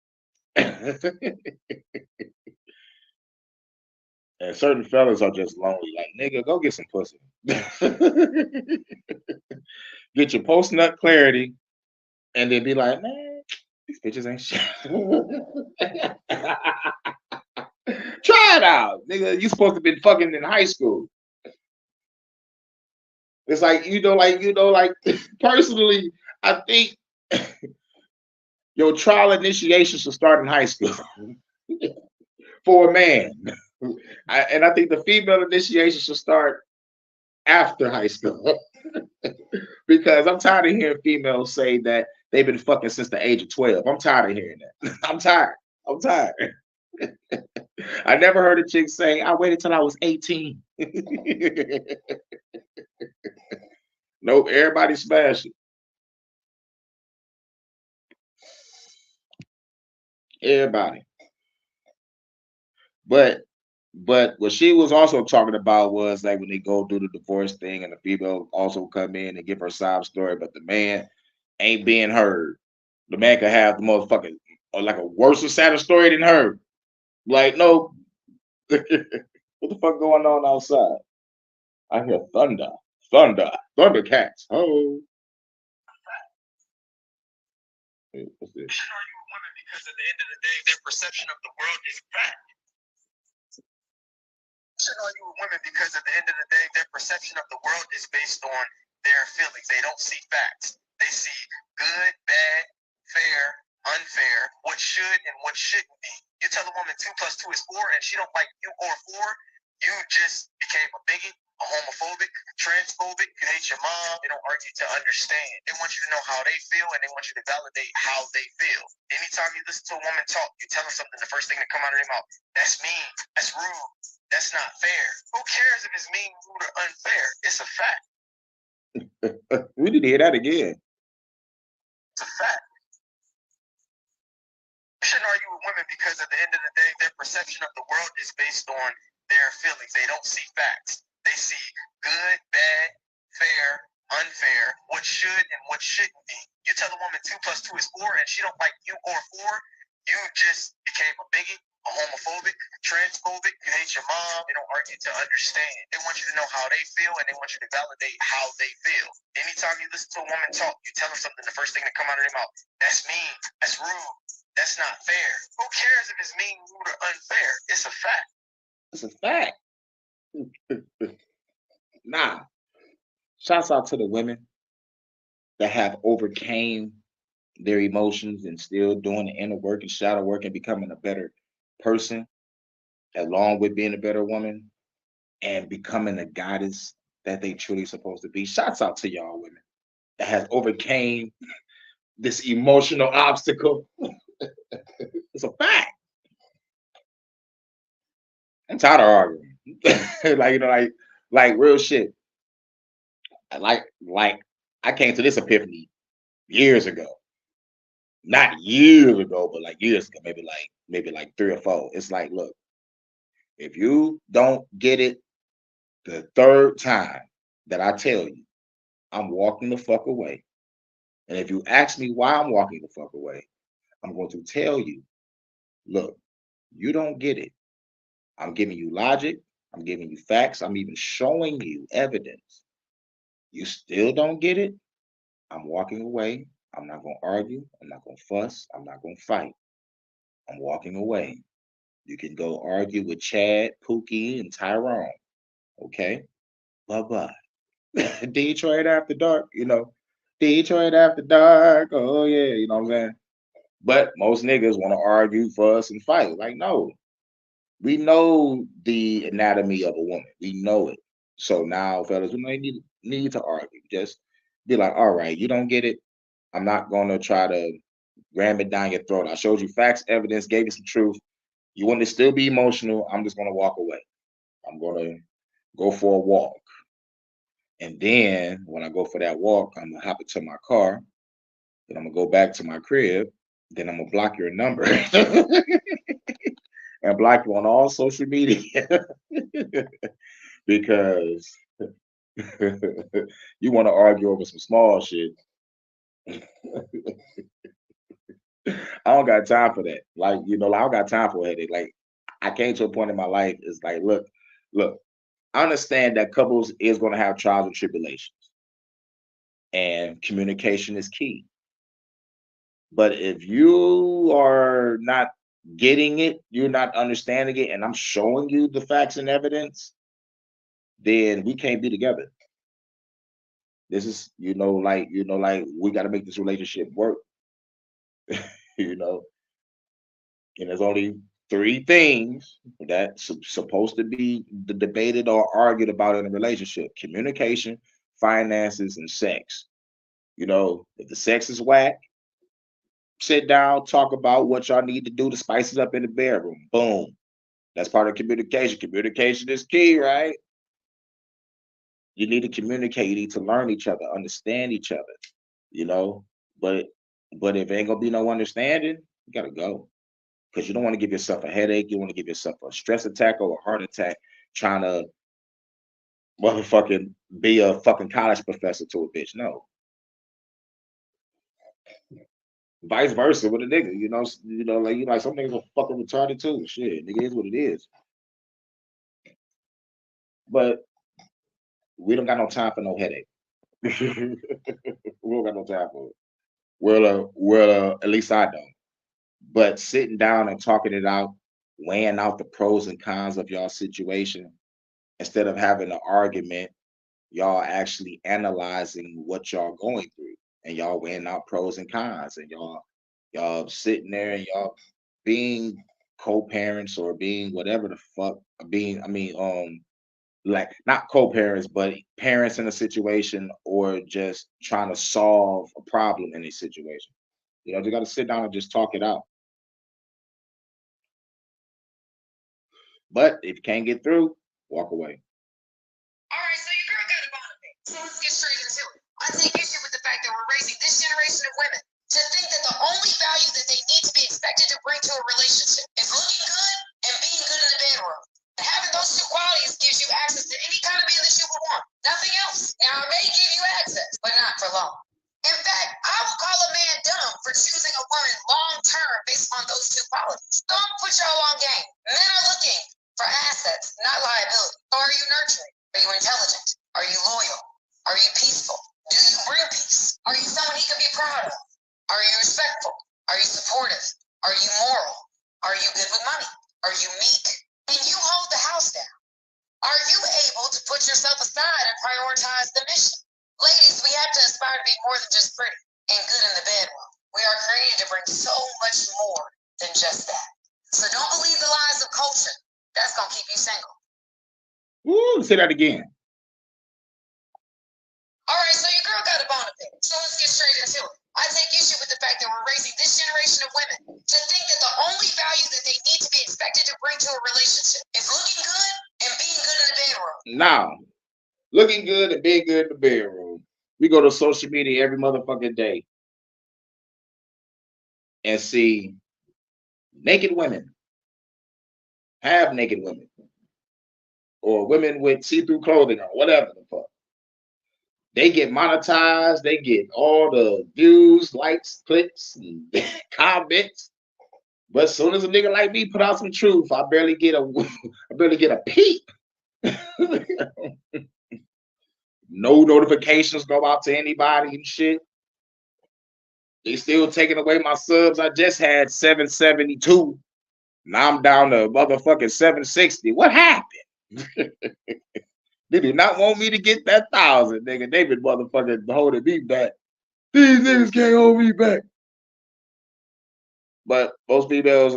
And certain fellas are just lonely. Like, nigga, go get some pussy. Get your post nut clarity, and then be like, man, These bitches ain't shit. Try it out, nigga. You supposed to be fucking in high school. It's like like personally, I think your trial initiation should start in high school for a man. And I think the female initiation should start after high school because I'm tired of hearing females say that they've been fucking since the age of 12. I'm tired of hearing that. I'm tired. I'm tired. I never heard a chick say, I waited till I was 18. Nope, everybody smash it. Everybody. But what she was also talking about was like when they go do the divorce thing and the female also come in and give her sob story, but the man ain't being heard. The man could have the motherfucking or like a worse or sadder story than her. Like, no, what the fuck going on outside? I hear thunder, thunder, thundercats. Oh, what's this? Should argue with women because at the end of the day, their perception of the world is fact. Shouldn't argue with women because at the end of the day, their perception of the world is based on their feelings. They don't see facts. They see good, bad, fair, unfair, what should and what shouldn't be. You tell a woman 2 plus 2 is 4 and she don't like you or 4, you just became a bigot, a homophobic, transphobic, you hate your mom. They don't argue to understand. They want you to know how they feel and they want you to validate how they feel. Anytime you listen to a woman talk, you tell her something, the first thing that come out of their mouth, that's mean, that's rude, that's not fair. Who cares if it's mean, rude, or unfair? It's a fact. We need to hear that again. It's a fact. You shouldn't argue with women because at the end of the day, their perception of the world is based on their feelings. They don't see facts. They see good, bad, fair, unfair, what should and what shouldn't be. You tell a woman 2 plus 2 is 4 and she don't like you or 4, you just became a bigot, a homophobic, transphobic, you hate your mom. They don't argue to understand. They want you to know how they feel and they want you to validate how they feel. Anytime you listen to a woman talk, you tell her something, the first thing that come out of their mouth, that's mean, that's rude, that's not fair. Who cares if it's mean, rude, or unfair? It's a fact. It's a fact. Nah. Shouts out to the women that have overcame their emotions and still doing the inner work and shadow work and becoming a better person, along with being a better woman and becoming the goddess that they truly supposed to be. Shouts out to y'all women that has overcame this emotional obstacle. It's a fact. I'm tired of arguing. Like like real shit. Like I came to this epiphany years ago. Not years ago, but like years ago, maybe like 3 or 4. It's like, look, if you don't get it the third time that I tell you, I'm walking the fuck away. And if you ask me why I'm walking the fuck away, I'm going to tell you, look, you don't get it. I'm giving you logic. I'm giving you facts. I'm even showing you evidence. You still don't get it. I'm walking away. I'm not going to argue. I'm not going to fuss. I'm not going to fight. I'm walking away. You can go argue with Chad, Pookie, and Tyrone. Okay? Bye bye. Detroit after dark, Detroit after dark. Oh, yeah. You know what I'm saying? But most niggas want to argue, fuss, and fight. Like, no. We know the anatomy of a woman. We know it. So now, fellas, we don't need to argue. Just be like, all right, you don't get it. I'm not gonna try to ram it down your throat. I showed you facts, evidence, gave you some truth. You want to still be emotional? I'm just gonna walk away. I'm gonna go for a walk. And then when I go for that walk, I'm gonna hop into my car. Then I'm gonna go back to my crib. Then I'm gonna block your number and block you on all social media because you want to argue over some small shit. I don't got time for that. Like, I don't got time for a headache. Like, I came to a point in my life. It's like, look, I understand that couples is going to have trials and tribulations, and communication is key. But if you are not getting it, you're not understanding it, and I'm showing you the facts and evidence, then we can't be together. This is, like we got to make this relationship work, you know. And there's only three things that's supposed to be debated or argued about in a relationship: communication, finances, and sex. If the sex is whack, sit down, talk about what y'all need to do to spice it up in the bedroom. Boom. That's part of communication. Communication is key, right? You need to communicate. You need to learn each other, understand each other, you know. But if ain't gonna be no understanding, you gotta go. Because you don't want to give yourself a headache. You want to give yourself a stress attack or a heart attack trying to motherfucking be a fucking college professor to a bitch. No. Vice versa with a nigga, like some niggas are fucking retarded too. Shit, nigga is what it is. But we don't got no time for no headache. We don't got no time for it. At least I don't. But sitting down and talking it out, weighing out the pros and cons of y'all situation, instead of having an argument, y'all actually analyzing what y'all going through, and y'all weighing out pros and cons, and y'all sitting there and y'all being co-parents or being whatever the fuck being. I mean, like not co-parents, but parents in a situation, or just trying to solve a problem in a situation. You got to sit down and just talk it out. But if you can't get through, walk away. All right, so your girl got a bone to pick. So let's get straight into it. I take issue with the fact that we're raising this generation of women to think that the only value that they need to be expected to bring to a relationship is looking good and being good in the bedroom. And having those two qualities gives you access to any kind of man that you would want. Nothing else. Now, it may give you access, but not for long. In fact, I would call a man dumb for choosing a woman long term based on those two qualities. Don't put y'all on game. Men are looking for assets, not liability. So are you nurturing? Are you intelligent? Are you loyal? Are you peaceful? Do you bring peace? Are you someone he can be proud of? Are you respectful? Are you supportive? Are you moral? Are you good with money? Are you meek? Can you hold the house down? Are you able to put yourself aside and prioritize the mission? Ladies, we have to aspire to be more than just pretty and good in the bedroom. We are created to bring so much more than just that. So don't believe the lies of culture. That's going to keep you single. Woo, say that again. All right, so your girl got a bone to pick. So let's get straight into it. I take issue with the fact that we're raising this generation of women to think that the only value that they need to be expected to bring to a relationship is looking good and being good in the bedroom. Now, looking good and being good in the bedroom. We go to social media every motherfucking day and see naked women, half naked women, or women with see-through clothing or whatever the fuck. They get monetized, they get all the views, likes, clicks, and comments. But as soon as a nigga like me put out some truth, I barely get a peep. No notifications go out to anybody and shit. They still taking away my subs. I just had 772. Now I'm down to motherfucking 760. What happened? They do not want me to get that 1,000, nigga. They been motherfucking holding me back. These niggas can't hold me back. But most females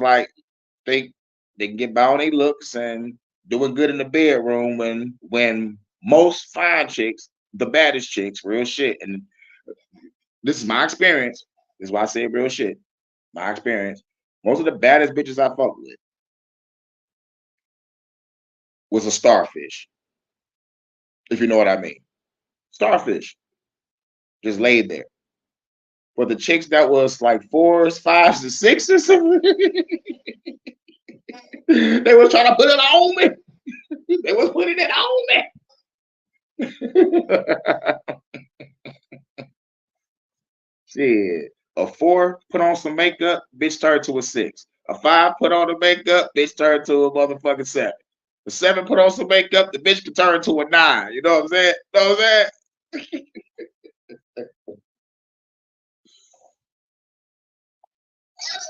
think they can get by on their looks and doing good in the bedroom when most fine chicks, the baddest chicks, real shit. And this is my experience. This is why I say real shit. My experience. Most of the baddest bitches I fucked with was a starfish. If you know what I mean. Starfish. Just laid there. For the chicks that was like 4s, 5s, and 6s, they was trying to put it on me. They was putting it on me. Shit. A 4 put on some makeup, bitch turned to a 6. A 5 put on the makeup, bitch turned to a motherfucking 7. A 7 put on some makeup, the bitch could turn to a 9. You know what I'm saying? You know what I'm saying?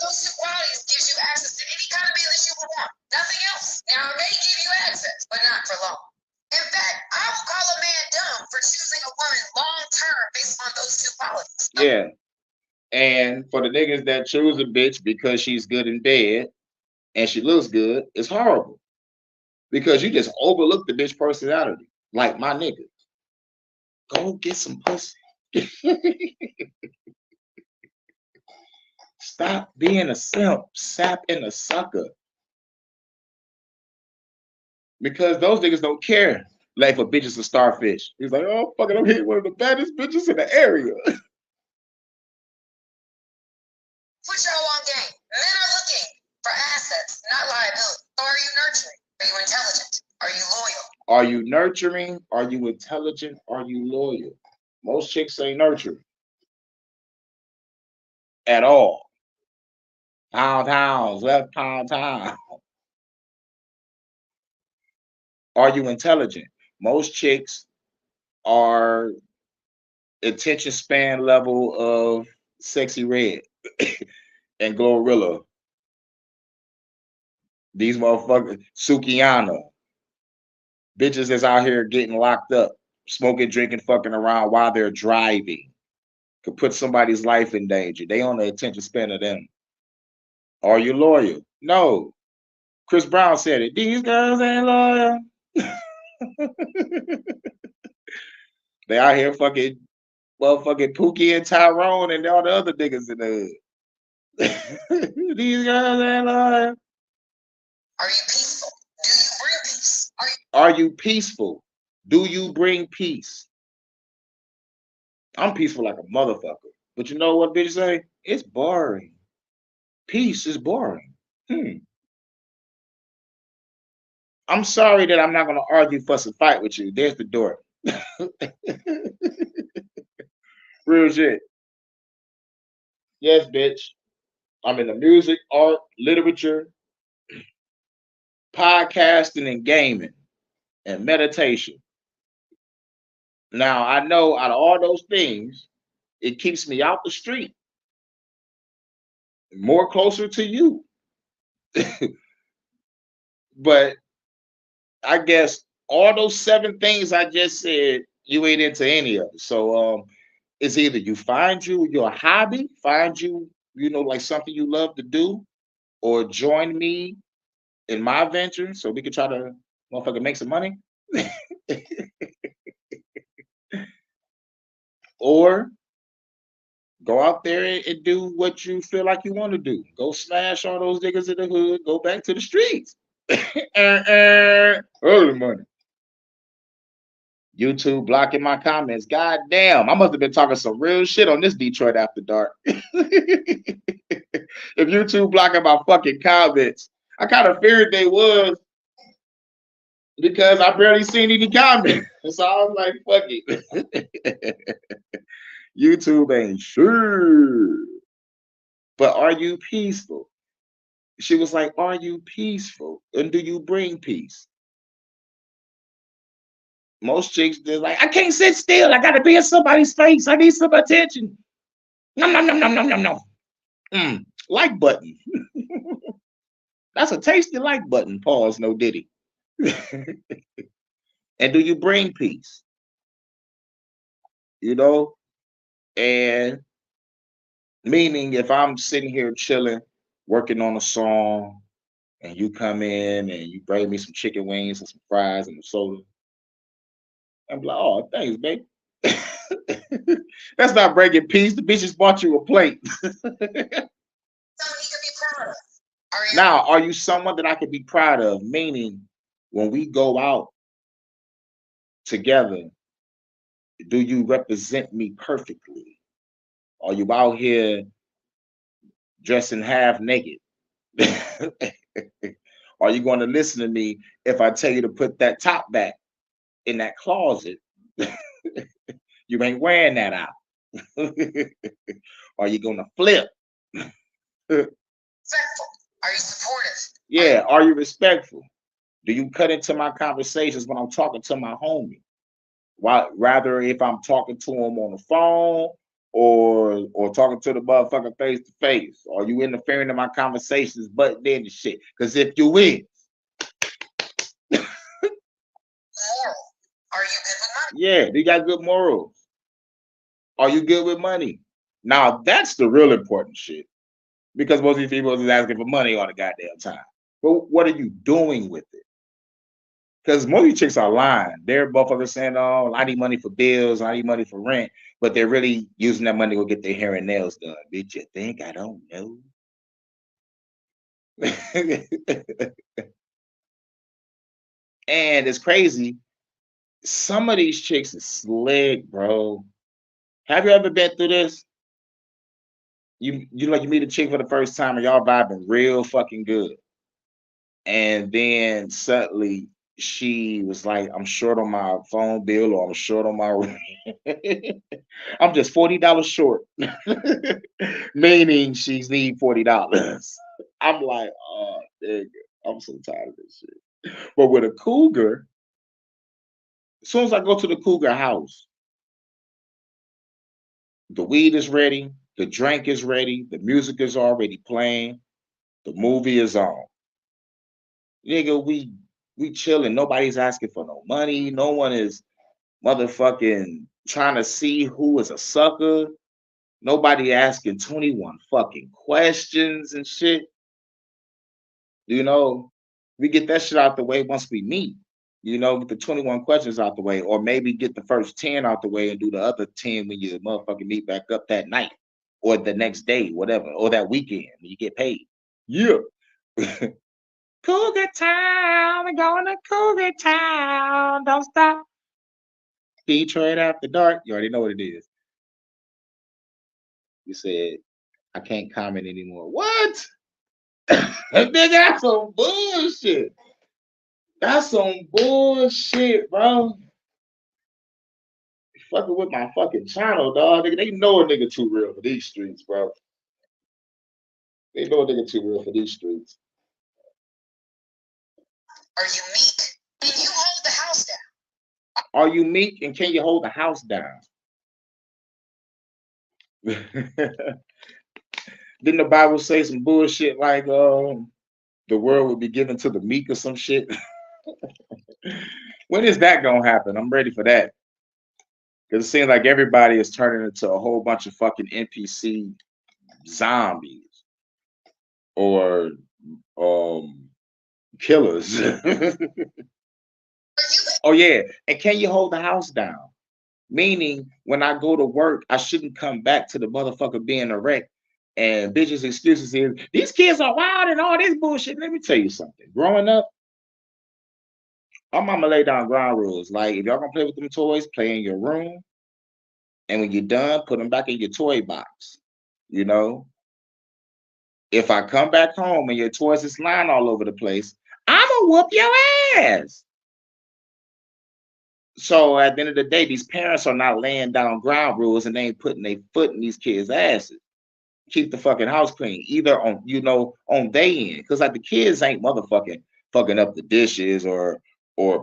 those two qualities gives you access to any kind of man that you would want. Nothing else. Now, it may give you access, but not for long. In fact, I will call a man dumb for choosing a woman long term based on those two qualities. Yeah. And for the niggas that choose a bitch because she's good in bed and she looks good, it's horrible. Because you just overlook the bitch personality. Like my nigga. Go get some pussy. Stop being a simp, sap, and a sucker. Because those niggas don't care. Like if a bitch is a starfish. He's like, oh, fucking, I'm hitting one of the baddest bitches in the area. Put y'all on game. Men are looking for assets, not liability. So are you nurturing? Are you intelligent? Are you loyal? Are you nurturing? Are you intelligent? Are you loyal? Most chicks ain't nurturing at all. Pound towns, left pound town. Are you intelligent? Most chicks are attention span level of Sexy Red and Glorilla. These motherfuckers, Sukiana. Bitches that's out here getting locked up, smoking, drinking, fucking around while they're driving. Could put somebody's life in danger. They on the attention span of them. Are you loyal? No. Chris Brown said it. These girls ain't loyal. They out here fucking motherfucking Pookie and Tyrone and all the other niggas in the hood. These girls ain't loyal. Are you peaceful? Do you bring peace? Are you peaceful? Do you bring peace? I'm peaceful like a motherfucker. But you know what bitches say? It's boring. Peace is boring. I'm sorry that I'm not going to argue, fuss, and fight with you. There's the door. Real shit. Yes, bitch. I'm in the music, art, literature, podcasting, and gaming, and meditation. Now, I know out of all those things, it keeps me out the street, more closer to you. But I guess all those 7 things I just said, you ain't into any of it. So it's either you find you your hobby, find you, like something you love to do, or join me in my venture so we can try to motherfucker make some money. Or go out there and do what you feel like you want to do. Go smash all those niggas in the hood, go back to the streets. Early money. YouTube blocking my comments. God damn, I must have been talking some real shit on this Detroit After Dark. If YouTube blocking my fucking comments, I kind of figured they was because I barely seen any comments. So I was like, fuck it. YouTube ain't sure. But are you peaceful? She was like, are you peaceful? And do you bring peace? Most chicks, they're like, I can't sit still. I got to be in somebody's face. I need some attention. No, no, no, no, no, no, no. Like button. That's a tasty like button. Pause, no diddy. And do you bring peace? And meaning if I'm sitting here chilling, working on a song, and you come in and you bring me some chicken wings and some fries and a soda, I'm like, oh, thanks, babe. That's not bringing peace. The bitch just bought you a plate. Now, are you someone that I could be proud of? Meaning, when we go out together, do you represent me perfectly? Are you out here dressing half naked? Are you going to listen to me if I tell you to put that top back in that closet? You ain't wearing that out. Are you going to flip? Respectful. Are you supportive? Yeah. Are you respectful? Do you cut into my conversations when I'm talking to my homie? Rather if I'm talking to him on the phone or talking to the motherfucker face to face, or you interfering in my conversations, but then the shit. Because if you is, Moral. Are you good with money? yeah, you got good morals. Are you good with money? Now that's the real important shit. Because most of these people is asking for money all the goddamn time. But what are you doing with it? Because most of these chicks are lying. They're motherfuckers saying, "Oh, I need money for bills, I need money for rent," but they're really using that money to go get their hair and nails done. Bitch, you think I don't know? And it's crazy. Some of these chicks is slick, bro. Have you ever been through this? You like you meet a chick for the first time and y'all vibing real fucking good. And then suddenly she was like, I'm short on my phone bill or I'm short on my rent. I'm just $40 short. Meaning she's need $40. I'm like, oh nigga, I'm so tired of this shit. But with a cougar, as soon as I go to the cougar house, the weed is ready, the drink is ready, the music is already playing, the movie is on. Nigga, we chilling. Nobody's asking for no money. No one is motherfucking trying to see who is a sucker. Nobody asking 21 fucking questions and shit. You know, we get that shit out the way once we meet. Get the 21 questions out the way, or maybe get the first 10 out the way and do the other 10 when you motherfucking meet back up that night or the next day, whatever, or that weekend when you get paid. Yeah. Cougar Town, we're going to Cougar Town. Don't stop. Detroit after dark. You already know what it is. You said, I can't comment anymore. What? Nigga, that's some bullshit. That's some bullshit, bro. Fucking with my fucking channel, dog. Nigga, they know a nigga too real for these streets, bro. They know a nigga too real for these streets. Are you meek? Can you hold the house down? Are you meek and can you hold the house down? Didn't the Bible say some bullshit like the world would be given to the meek or some shit? When is that gonna happen? I'm ready for that. Because it seems like everybody is turning into a whole bunch of fucking NPC zombies or um killers. Oh yeah. And can you hold the house down? Meaning when I go to work, I shouldn't come back to the motherfucker being a wreck. And bitches' excuses is these kids are wild and all this bullshit. Let me tell you something. Growing up, our mama lay down ground rules. Like if y'all gonna play with them toys, play in your room. And when you're done, put them back in your toy box. You know, if I come back home and your toys is lying all over the place, I'm gonna whoop your ass. So at the end of the day, these parents are not laying down ground rules and they ain't putting their foot in these kids' asses. Keep the fucking house clean, either on on day end, because like the kids ain't motherfucking fucking up the dishes or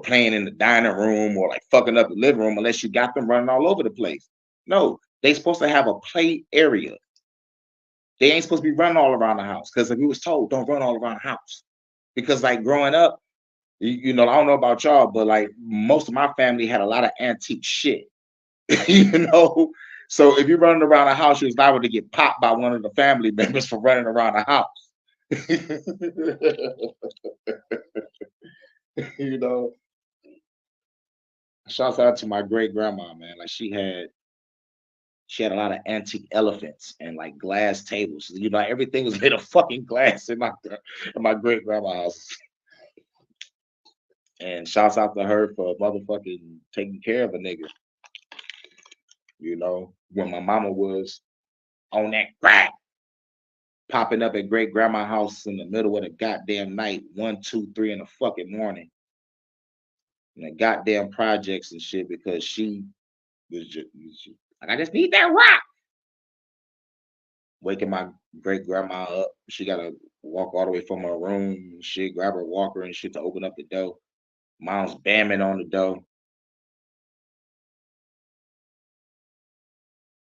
playing in the dining room or like fucking up the living room unless you got them running all over the place. No, they supposed to have a play area. They ain't supposed to be running all around the house because if we was told don't run all around the house because like growing up, I don't know about y'all, but like most of my family had a lot of antique shit, you know. So if you're running around the house, you're liable to get popped by one of the family members for running around the house. you know, Shouts out to my great grandma, man. Like she had a lot of antique elephants and like glass tables. Everything was made of fucking glass in my great grandma house. And shouts out to her for motherfucking taking care of a nigga. When my mama was on that crack, popping up at great grandma house in the middle of the goddamn night, 1, 2, 3 in the fucking morning, in the goddamn projects and shit because she was just like, I just need that rock. Waking my great grandma up. She gotta walk all the way from her room and shit, grab her walker and shit to open up the door. Mom's bamming on the door.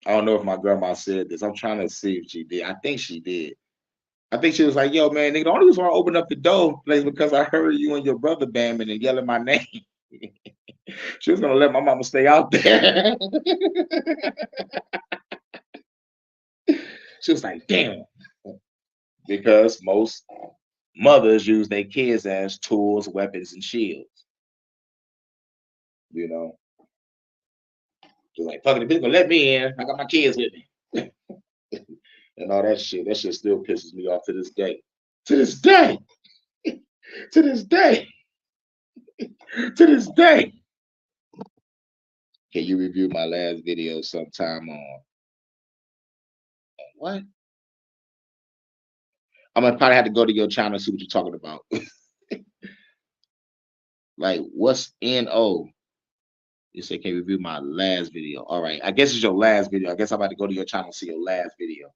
I don't know if my grandma said this. I'm trying to see if she did. I think she did. I think she was like, "Yo, man, nigga, the only reason why I opened up the door is because I heard you and your brother bamming and yelling my name." She was gonna let my mama stay out there. She was like, "Damn," because most mothers use their kids as tools, weapons, and shields. You know, she's like, "Fucking, the bitch gonna let me in. I got my kids with me," and all that shit. That shit still pisses me off to this day. To this day. To this day. To this day. Can you review my last video sometime on what? I'm gonna probably have to go to your channel and see what you're talking about. Like, what's NO? You say, can you review my last video? All right. I guess it's your last video. I guess I'm about to go to your channel and see your last video.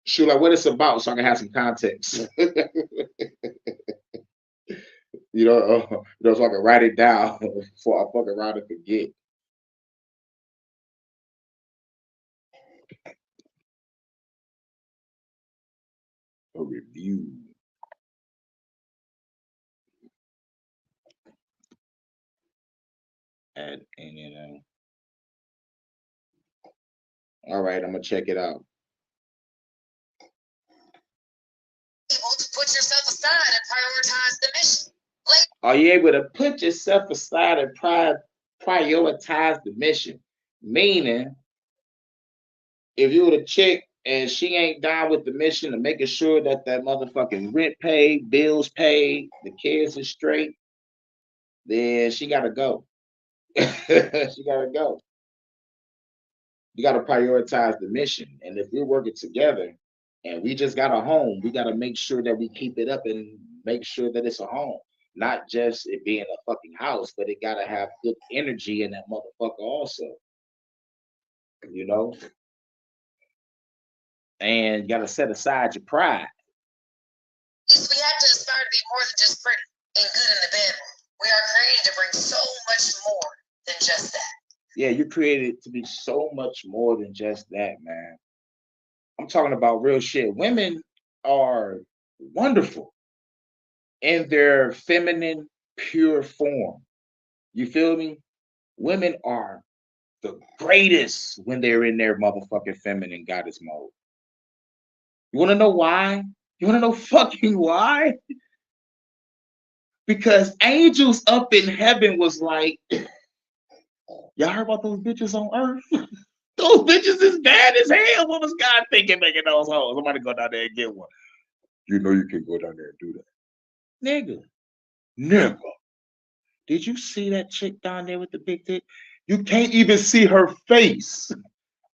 Shoot, like what it's about so I can have some context. So I can write it down before I fuck around and forget. A review. And all right, I'm gonna check it out. Able to put yourself aside and prioritize the mission. Are you able to put yourself aside and prioritize the mission? Meaning, if you were a chick and she ain't down with the mission of making sure that that motherfucking rent paid, bills paid, the kids are straight, then she gotta go. She gotta go. You gotta prioritize the mission. And if we're working together and we just got a home, we gotta make sure that we keep it up and make sure that it's a home. Not just it being a fucking house, but it gotta have good energy in that motherfucker also. You know? And you gotta set aside your pride. We have to aspire to be more than just pretty and good in the bedroom. We are created to bring so much more than just that. Yeah, you're created to be so much more than just that, man. I'm talking about real shit. Women are wonderful in their feminine, pure form. You feel me? Women are the greatest when they're in their motherfucking feminine goddess mode. You want to know why? You want to know fucking why? Because angels up in heaven was like, y'all heard about those bitches on earth? Those bitches is bad as hell. What was God thinking making those hoes? I'm gonna go down there and get one. You know you can go down there and do that. Nigga. Nigga. Did you see that chick down there with the big dick? You can't even see her face.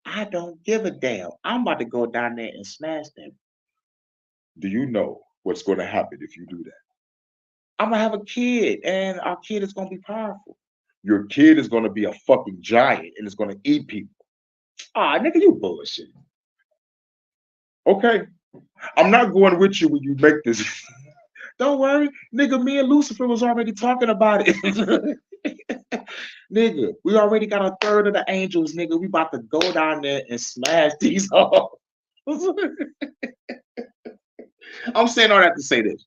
I don't give a damn. I'm about to go down there and smash them. Do you know what's going to happen if you do that? I'm gonna have a kid, and our kid is gonna be powerful. Your kid is gonna be a fucking giant, and it's gonna eat people. Ah, nigga, you bullshit. Okay, I'm not going with you when you make this. Don't worry, nigga. Me and Lucifer was already talking about it. Nigga, we already got a third of the angels, nigga. We about to go down there and smash these hoes. I'm saying all that to say this.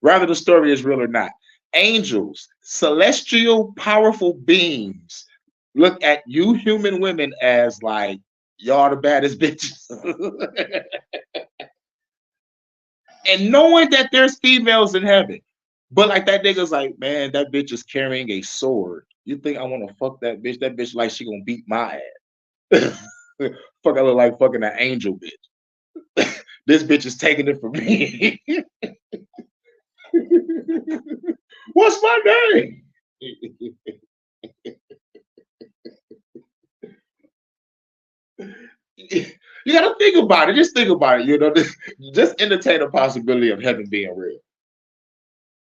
Rather the story is real or not. Angels, celestial, powerful beings, look at you human women as like y'all the baddest bitches. And knowing that there's females in heaven. But like that nigga's like, man, that bitch is carrying a sword. You think I want to fuck that bitch? That bitch like she gonna beat my ass. Fuck, I look like fucking an angel bitch. This bitch is taking it from me. What's my name? You gotta think about it. Just think about it. You know, just entertain the possibility of heaven being real.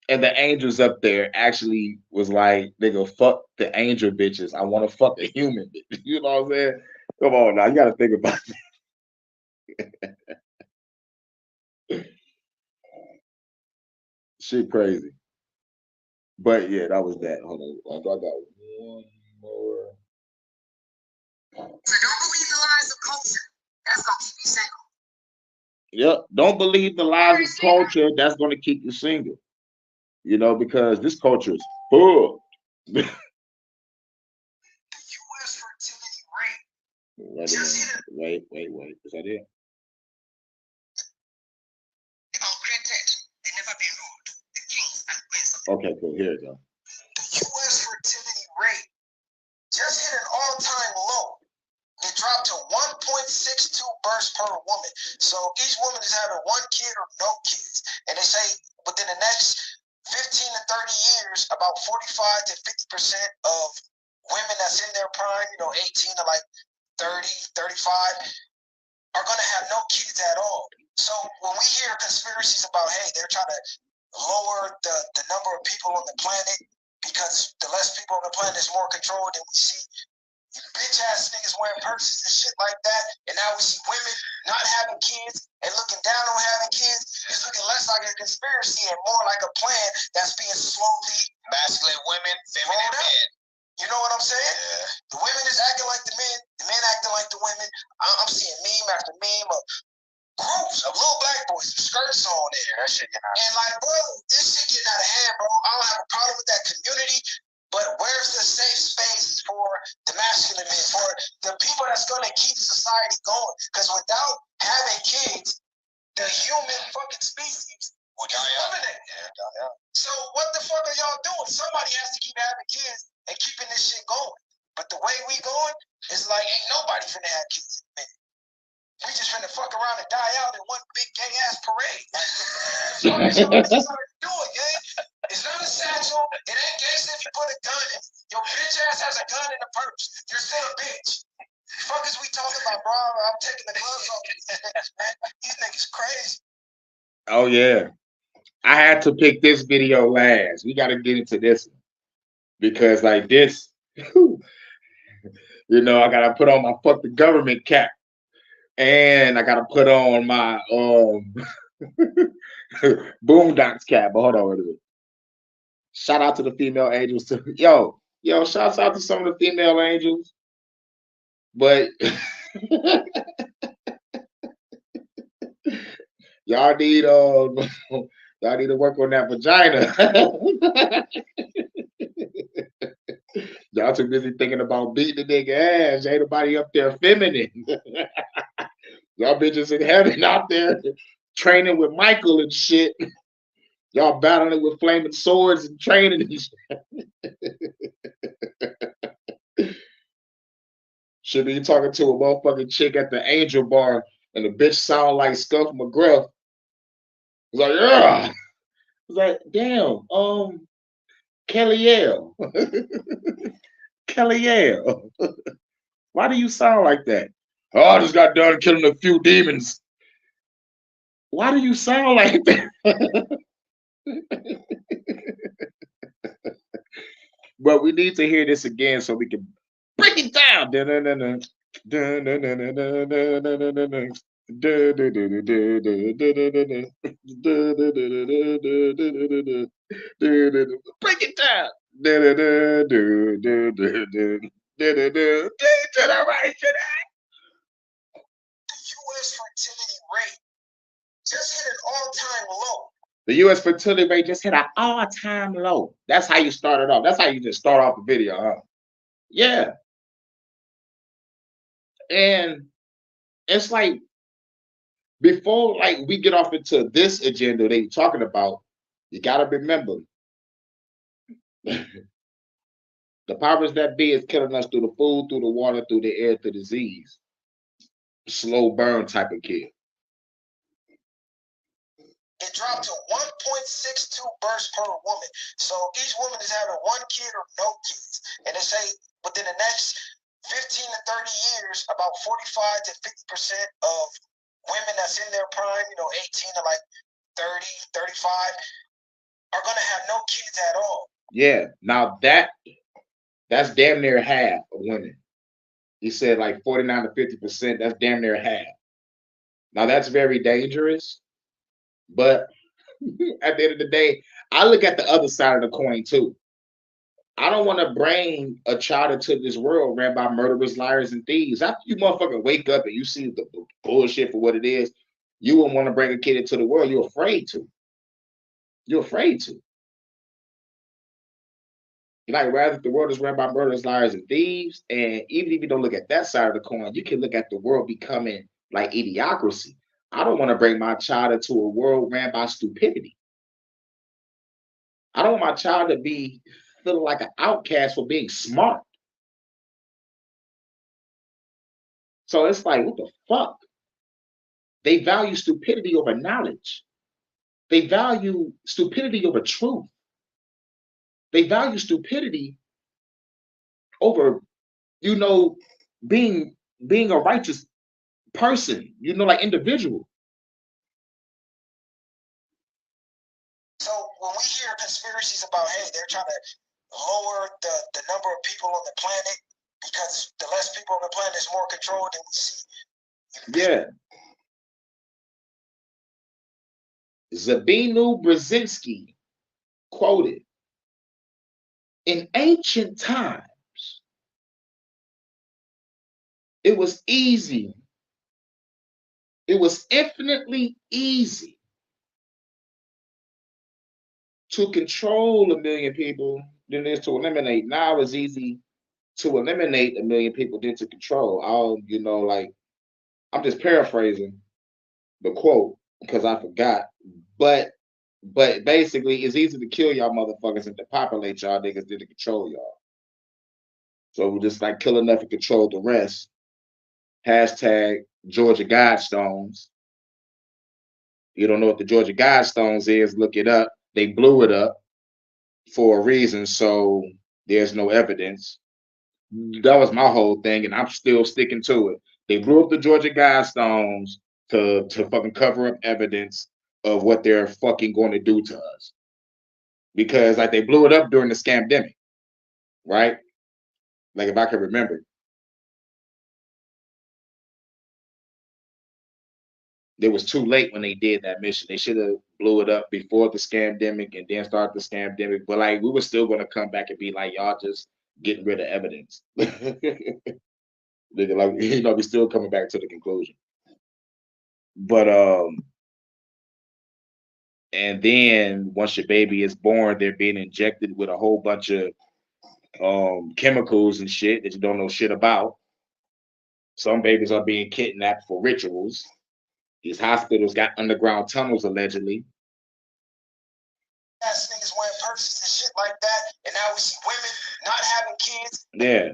And the angels up there actually was like, nigga, fuck the angel bitches. I want to fuck a human bitch. You know what I'm saying? Come on now, you gotta think about it. Shit crazy. But yeah, that was that. Hold on. I got one more. So don't believe the lies of culture. That's gonna keep you single. Yep. Don't believe the lies of culture. That's going to keep you single. You know, because this culture is full. The U.S. fertility rate. Wait a minute. Wait. Is that it? They never been ruled. The kings and queens. Okay, cool. Here we go. The U.S. fertility rate just hit an all-time low. It dropped to 1.62 births per woman. So each woman is having one kid or no kids. And they say within the next 15 to 30 years, about 45 to 50% of women that's in their prime, 18 to like 30, 35, are going to have no kids at all. So when we hear conspiracies about, hey, they're trying to lower the number of people on the planet because the less people on the planet is more controlled, than we see bitch ass niggas wearing purses and shit like that, and now we see women not having kids and looking down on having kids. It's looking less like a conspiracy and more like a plan that's being slowly masculine women, feminine men. You know what I'm saying? Yeah. The women is acting like the men acting like the women. I'm seeing meme after meme of groups of little black boys with skirts on there. That shit getting out. And like, bro, this shit getting out of hand, bro. I don't have a problem with that community. But where's the safe space for the masculine men, for the people that's going to keep society going? Because without having kids, the human fucking species would die eliminated. Yeah. So what the fuck are y'all doing? Somebody has to keep having kids and keeping this shit going. But the way we going is like ain't nobody finna have kids. Man. We just finna fuck around and die out in one big gay ass parade. That's what y'all doing, gang. It's not a satchel. It ain't gangsta if you put a gun in. Your bitch ass has a gun in the purse. You're still a bitch. Fuck is we talking about, bro? I'm taking the gloves off these niggas, man. These niggas crazy. Oh yeah. I had to pick this video last. We got to get into this one because like this, I got to put on my fuck the government cap. And I got to put on my Boondocks cap. But hold on a minute. Shout out to the female angels too. Yo, shouts out to some of the female angels. But y'all need to work on that vagina. Y'all too busy thinking about beating the nigga ass. Ain't nobody up there feminine. Y'all bitches in heaven out there training with Michael and shit. Y'all battling with flaming swords and training and shit. Should be talking to a motherfucking chick at the Angel Bar and the bitch sound like Scuff McGruff. It's like, yeah. It's like, damn, Kelly-L. Kelly-L. Why do you sound like that? Oh, I just got done killing a few demons. Why do you sound like that? But we need to hear this again so we can break it down. Break it down. U.S. fertility rate just hit an all-time low. The U.S. fertility rate just hit an all-time low. That's how you start it off. That's how you just start off the video, huh? Yeah. And it's like, before like we get off into this agenda they talking about, you got to remember, the powers that be is killing us through the food, through the water, through the air, through disease. Slow burn type of kill. It dropped to 1.62 births per woman. So each woman is having one kid or no kids. And they say within the next 15 to 30 years, about 45 to 50% of women that's in their prime, 18 to like 30, 35, are going to have no kids at all. Yeah. Now that's damn near half of women. He said like 49 to 50%. That's damn near half. Now that's very dangerous. But at the end of the day, I look at the other side of the coin too. I don't want to bring a child into this world ran by murderers, liars, and thieves. After you motherfucking wake up and you see the bullshit for what it is, you wouldn't want to bring a kid into the world. You're afraid to. You're afraid to. Like, rather, the world is run by murderers, liars, and thieves. And even if you don't look at that side of the coin, you can look at the world becoming like idiocracy. I don't want to bring my child into a world ran by stupidity. I don't want my child to be feeling like an outcast for being smart. So it's like, what the fuck? They value stupidity over knowledge. They value stupidity over truth. They value stupidity over, you know, being being a righteous person, like individual. So when we hear conspiracies about, hey, they're trying to lower the number of people on the planet because the less people on the planet is more controlled than we see. Yeah. Zabinu Brzezinski quoted, in ancient times, it was easy. It was infinitely easy to control 1 million people than it is to eliminate. Now it's easy to eliminate 1 million people than to control. Like, I'm just paraphrasing the quote because I forgot. But basically, it's easy to kill y'all motherfuckers and to populate y'all niggas than to control y'all. So we just like kill enough and control the rest. Hashtag Georgia Guidestones. You don't know what the Georgia Guidestones is, look it up. They blew it up for a reason, so there's no evidence. That was my whole thing, and I'm still sticking to it. They blew up the Georgia Guidestones to fucking cover up evidence of what they're fucking going to do to us. Because like they blew it up during the scamdemic, right? Like if I can remember. It was too late when they did that mission. They should have blew it up before the scamdemic and then start the scamdemic. But like we were still gonna come back and be like, y'all just getting rid of evidence. Like, we still coming back to the conclusion. But and then once your baby is born, they're being injected with a whole bunch of chemicals and shit that you don't know shit about. Some babies are being kidnapped for rituals. These hospitals got underground tunnels allegedly. Ass niggas wearing purses and shit like that, and now we see women not having kids. Yeah.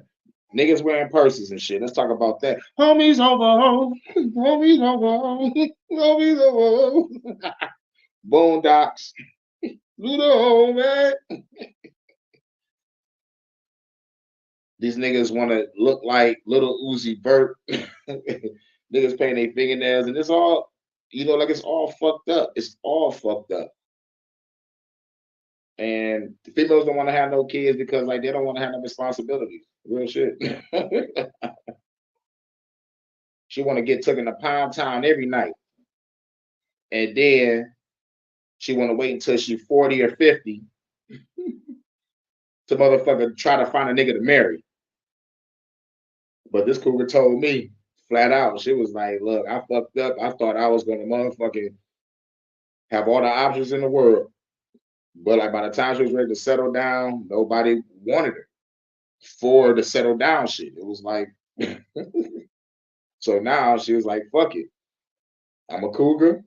Niggas wearing purses and shit. Let's talk about that. Homies over home. Homies over home. Homies over home. Boondocks. Do the home, man. These niggas want to look like little Uzi Vert. Niggas paint their fingernails, and it's all, like it's all fucked up. It's all fucked up. And the females don't want to have no kids because like they don't want to have no responsibilities. Real shit. She want to get taken to Pound Town every night. And then she want to wait until she's 40 or 50 to motherfucker try to find a nigga to marry. But this cougar told me flat out, she was like, look, I fucked up. I thought I was going to motherfucking have all the options in the world. But like by the time she was ready to settle down, nobody wanted her for the settle down shit. It was like, so now she was like, fuck it. I'm a cougar.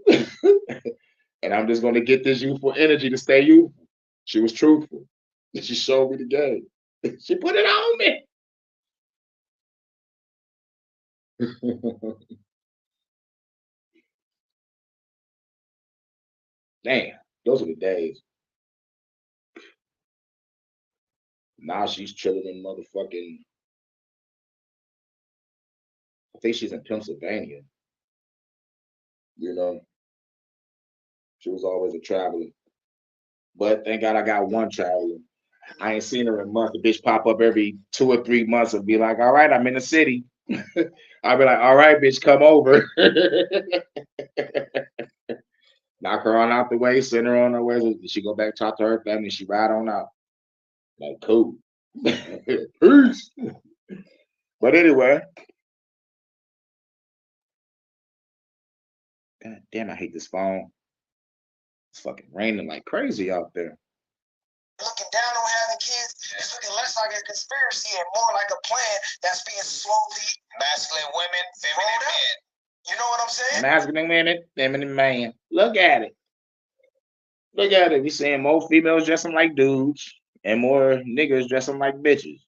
And I'm just going to get this youthful energy to stay youthful. She was truthful. She showed me the game. She put it on me. Damn, those are the days. Now she's chilling in motherfucking. I think she's in Pennsylvania. She was always a traveler. But thank God I got one traveler. I ain't seen her in months. The bitch pop up every 2 or 3 months and be like, all right, I'm in the city. I'll be like, all right, bitch, come over. Knock her on out the way, send her on her way. She go back, talk to her family, she ride on out. Like, cool. Peace. But anyway, god damn, I hate this phone. It's fucking raining like crazy out there. Looking down on having kids, it's looking less like a conspiracy and more like a plan that's being slowly masculine women, feminine men. You know what I'm saying? Masculine women, feminine man. Look at it. Look at it. We seeing more females dressing like dudes and more niggas dressing like bitches.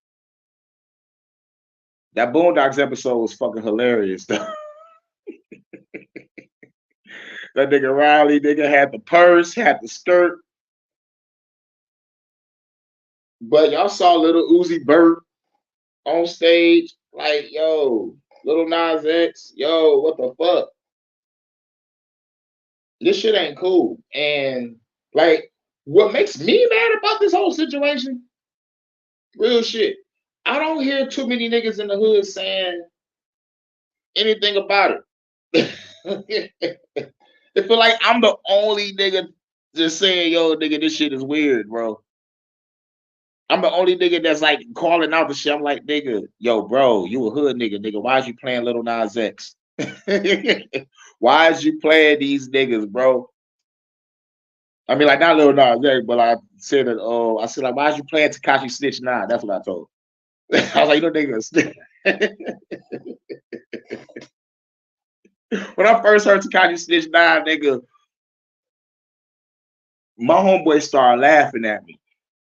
That Boondocks episode was fucking hilarious though. That nigga Riley nigga had the purse, had the skirt. But y'all saw little Uzi Vert on stage, like, yo, little Nas X, yo, what the fuck? This shit ain't cool. And like, what makes me mad about this whole situation, real shit, I don't hear too many niggas in the hood saying anything about it. It feel like I'm the only nigga just saying, yo, nigga, this shit is weird, bro. I'm the only nigga that's like calling out the shit. I'm like, nigga, yo, bro, you a hood nigga. Why is you playing Little Nas X? Why is you playing these niggas, bro? I mean, like not Little Nas X, but I said it. I said like, why is you playing Tekashi Snitch 9? That's what I told. I was like, you know, nigga. When I first heard Tekashi Snitch 9, nigga, my homeboy started laughing at me.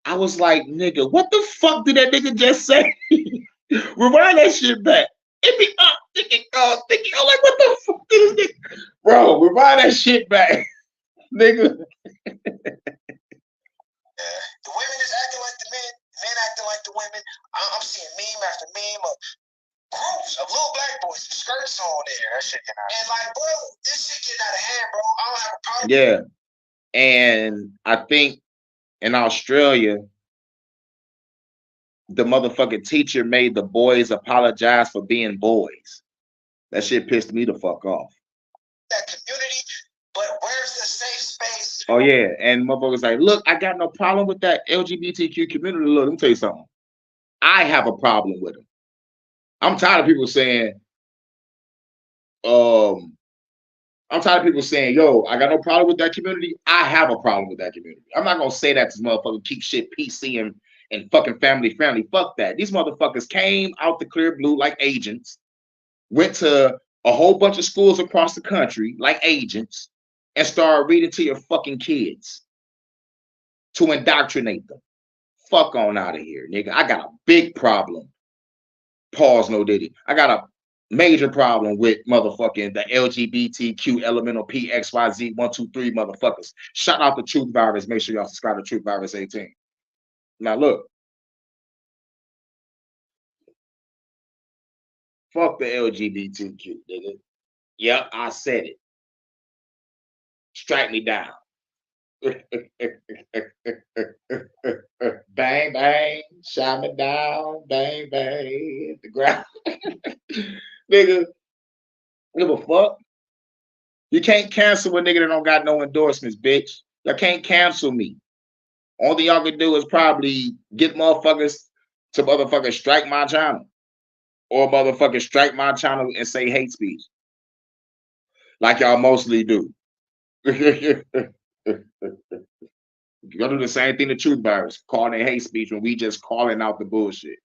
I was like, nigga, what the fuck did that nigga just say? Rewind that shit back. It be up, thinking, like, what the fuck did this nigga? Bro, rewind that shit back, nigga. The women is acting like the men acting like the women. I'm seeing meme after meme of groups of little black boys with skirts on there. That shit getting out. And like, bro, this shit getting out of hand, bro. I don't have a problem. Yeah. And I think in Australia, the motherfucking teacher made the boys apologize for being boys. That shit pissed me the fuck off. That community, but where's the safe space? Oh yeah, and motherfuckers like, look, I got no problem with that LGBTQ community. Look, let me tell you something. I have a problem with them. I'm tired of people saying, I'm tired of people saying, yo, I got no problem with that community. I have a problem with that community. I'm not gonna say that to motherfuckers keep shit PC and fucking family friendly. Fuck that. These motherfuckers came out the clear blue like agents, went to a whole bunch of schools across the country like agents, and started reading to your fucking kids to indoctrinate them. Fuck on out of here, nigga. I got a big problem. Pause, no diddy. I got a major problem with motherfucking the LGBTQ elemental PXYZ 123 motherfuckers. Shout out the Truth Virus. Make sure y'all subscribe to Truth Virus 18. Now look. Fuck the LGBTQ, nigga. Yep, I said it. Strike me down. Bang, bang, shot me down, bang, bang, hit the ground. Nigga, give a fuck. You can't cancel a nigga that don't got no endorsements, bitch. Y'all can't cancel me. Only y'all can do is probably get motherfuckers to motherfucking strike my channel. Or motherfucking strike my channel and say hate speech. Like y'all mostly do. Y'all do the same thing to Truth Virus, calling it hate speech when we just calling out the bullshit.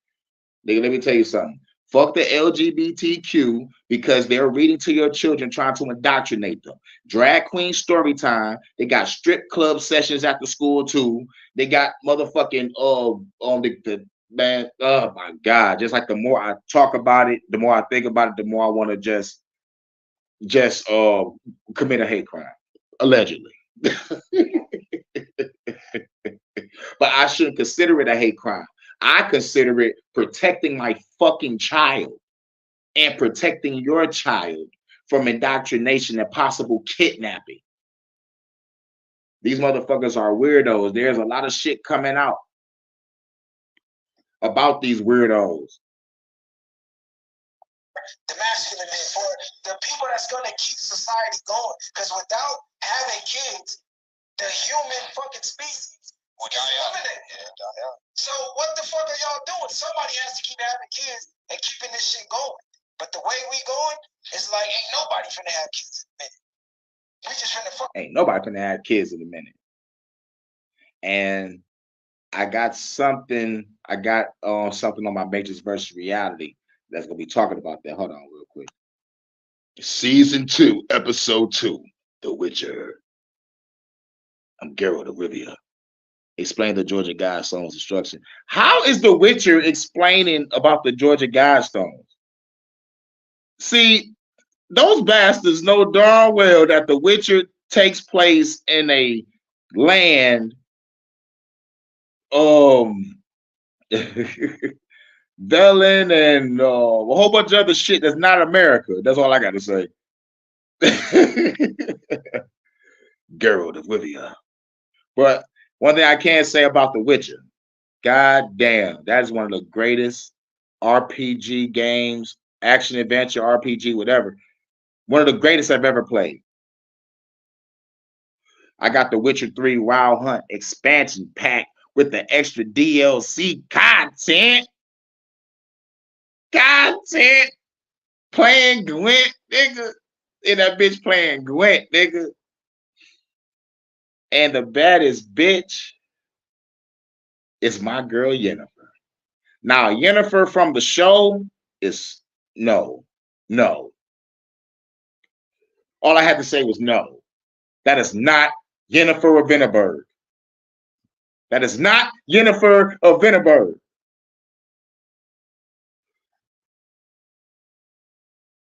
Nigga, let me tell you something. Fuck the LGBTQ because they're reading to your children, trying to indoctrinate them. Drag queen story time. They got strip club sessions after school too. They got motherfucking on the man. Oh my god! Just like the more I talk about it, the more I think about it, the more I want to just commit a hate crime, allegedly. But I shouldn't consider it a hate crime. I consider it protecting my fucking child and protecting your child from indoctrination and possible kidnapping. These motherfuckers are weirdos. There's a lot of shit coming out about these weirdos. The masculine is for the people that's going to keep society going. Because without having kids, the human fucking species So what the fuck are y'all doing? Somebody has to keep having kids and keeping this shit going. But the way we going, it's like ain't nobody finna have kids in a minute. We just finna fuck. Ain't nobody finna have kids in a minute. And I got something on my Matrix versus reality that's gonna be talking about that. Hold on real quick. Season 2, episode 2, The Witcher. I'm Geralt of Rivia. Explain the Georgia Guidestones instruction. How is The Witcher explaining about the Georgia Guidestones? See, those bastards know darn well that The Witcher takes place in a land Velen and a whole bunch of other shit that's not America. That's all I got to say. Geralt of Rivia. But one thing I can say about The Witcher, god damn, that is one of the greatest RPG games, action adventure RPG, whatever. One of the greatest I've ever played. I got The Witcher 3 Wild Hunt expansion pack with the extra DLC content. Playing Gwent, nigga. And that bitch playing Gwent, nigga. And the baddest bitch is my girl Yennefer. Now, Yennefer from the show is no. All I had to say was no. That is not Yennefer of Venneberg. That is not Yennefer of Venneberg.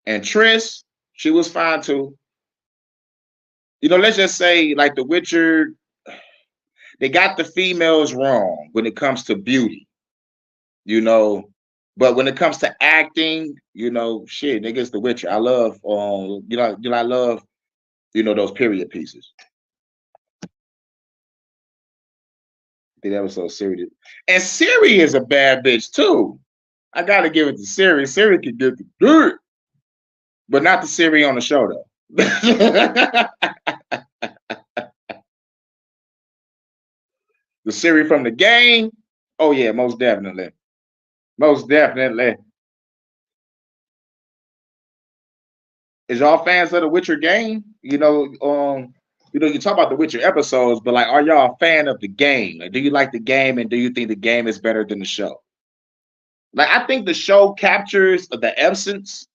And Triss, she was fine too. You know, let's just say, like The Witcher, they got the females wrong when it comes to beauty, you know. But when it comes to acting, you know, shit, niggas, The Witcher. I love, I love, those period pieces. I think that was so serious. And Siri is a bad bitch too. I gotta give it to Siri. Siri can get the dirt, but not the Siri on the show though. The Siri from the game. Oh yeah, most definitely. Most definitely. Is y'all fans of the Witcher game? You talk about the Witcher episodes, but like, are y'all a fan of the game? Like, do you like the game, and do you think the game is better than the show? Like, I think the show captures the essence,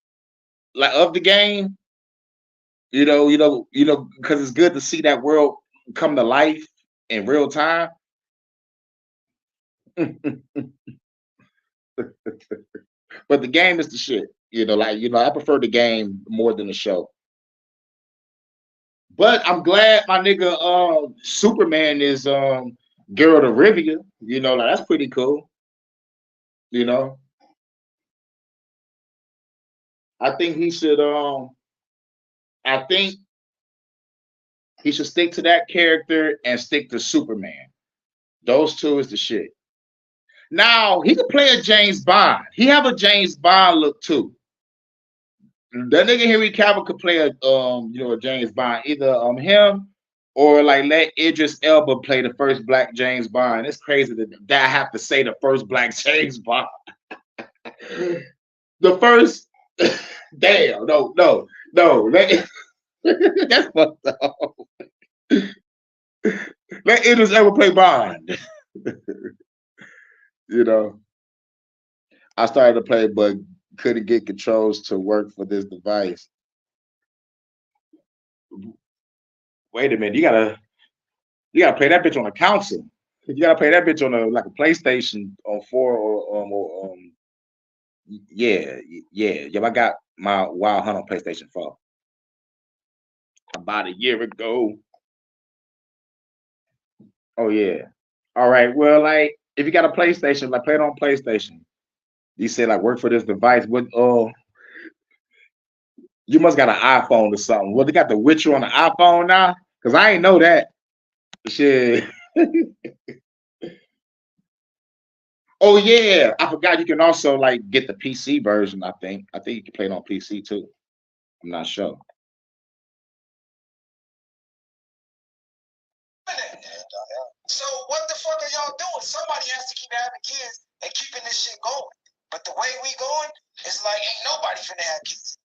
like, of the game. Because it's good to see that world come to life in real time. But the game is the shit. I prefer the game more than the show. But I'm glad my nigga Superman is Geralt of Rivia. Like, that's pretty cool. I think he should stick to that character and stick to Superman. Those two is the shit. Now he could play a James Bond. He have a James Bond look too. That nigga Henry Cavill could play a James Bond, either him or like let Idris Elba play the first black James Bond. It's crazy that I have to say the first black James Bond. The first, damn, no, that's fucked up. Let Idris Elba play Bond. I started to play, but couldn't get controls to work for this device. Wait a minute, you gotta play that bitch on a console. You gotta play that bitch on a PlayStation on 4 or yeah. I got my Wild Hunt on PlayStation 4 about a year ago. Oh yeah. All right. Well, like, if you got a PlayStation, like, play it on PlayStation. You say, like, work for this device. What? You must got an iPhone or something. Well, they got the Witcher on the iPhone now, because I ain't know that. Shit. Oh yeah, I forgot you can also like get the PC version. I think you can play it on PC too. I'm not sure. So what the fuck are y'all doing? Somebody has to keep having kids and keeping this shit going. But the way we going, it's like ain't nobody finna have kids.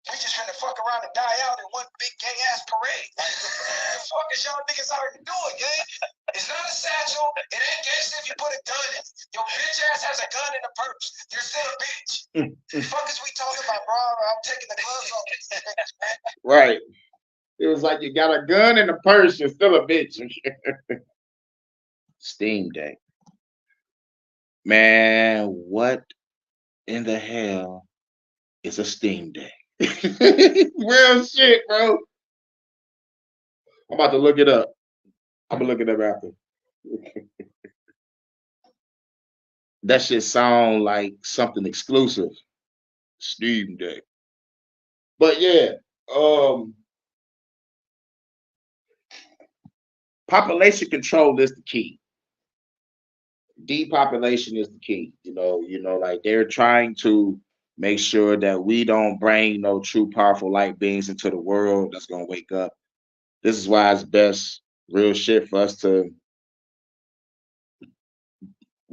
We just finna fuck around and die out in one big gay ass parade. Like, the fuck is y'all niggas out here doing, gang? It's not a satchel. It ain't gangsta if you put a gun in it. Your bitch ass has a gun in a purse. You're still a bitch. The fuck is we talking about, bro? I'm taking the gloves off this bitch, man. Right. It was like you got a gun in a purse, you're still a bitch. Steam Deck. Man, what in the hell is a Steam Deck? Real shit, bro. I'm about to look it up. I'm gonna look it up after. That shit sound like something exclusive. Steam Deck. But yeah, population control is the key. Depopulation is the key. Like they're trying to make sure that we don't bring no true powerful light beings into the world that's gonna wake up. This is why it's best, real shit, for us to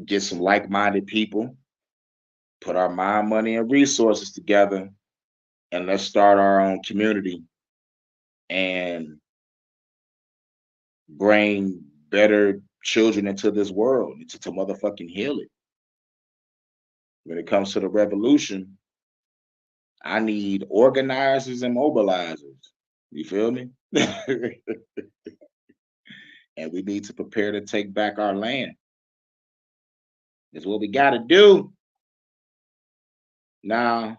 get some like-minded people, put our mind, money, and resources together, and let's start our own community and bring better children into this world, to motherfucking heal it. When it comes to the revolution, I need organizers and mobilizers. You feel me? And we need to prepare to take back our land. That's what we got to do. Now,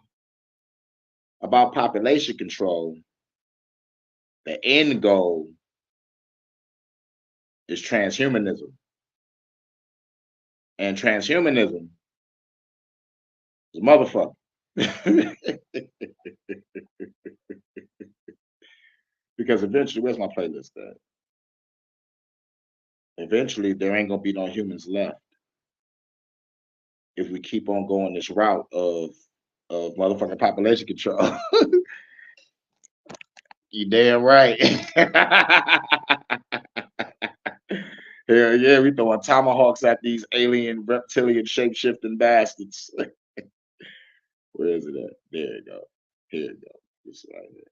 about population control, the end goal is transhumanism. And transhumanism is motherfucker. Because eventually, where's my playlist at? Eventually, there ain't gonna be no humans left if we keep on going this route of motherfucking population control. You damn right. Hell yeah, we throwing tomahawks at these alien reptilian shape shifting bastards. Where is it at? There you go. Here you go. This right here.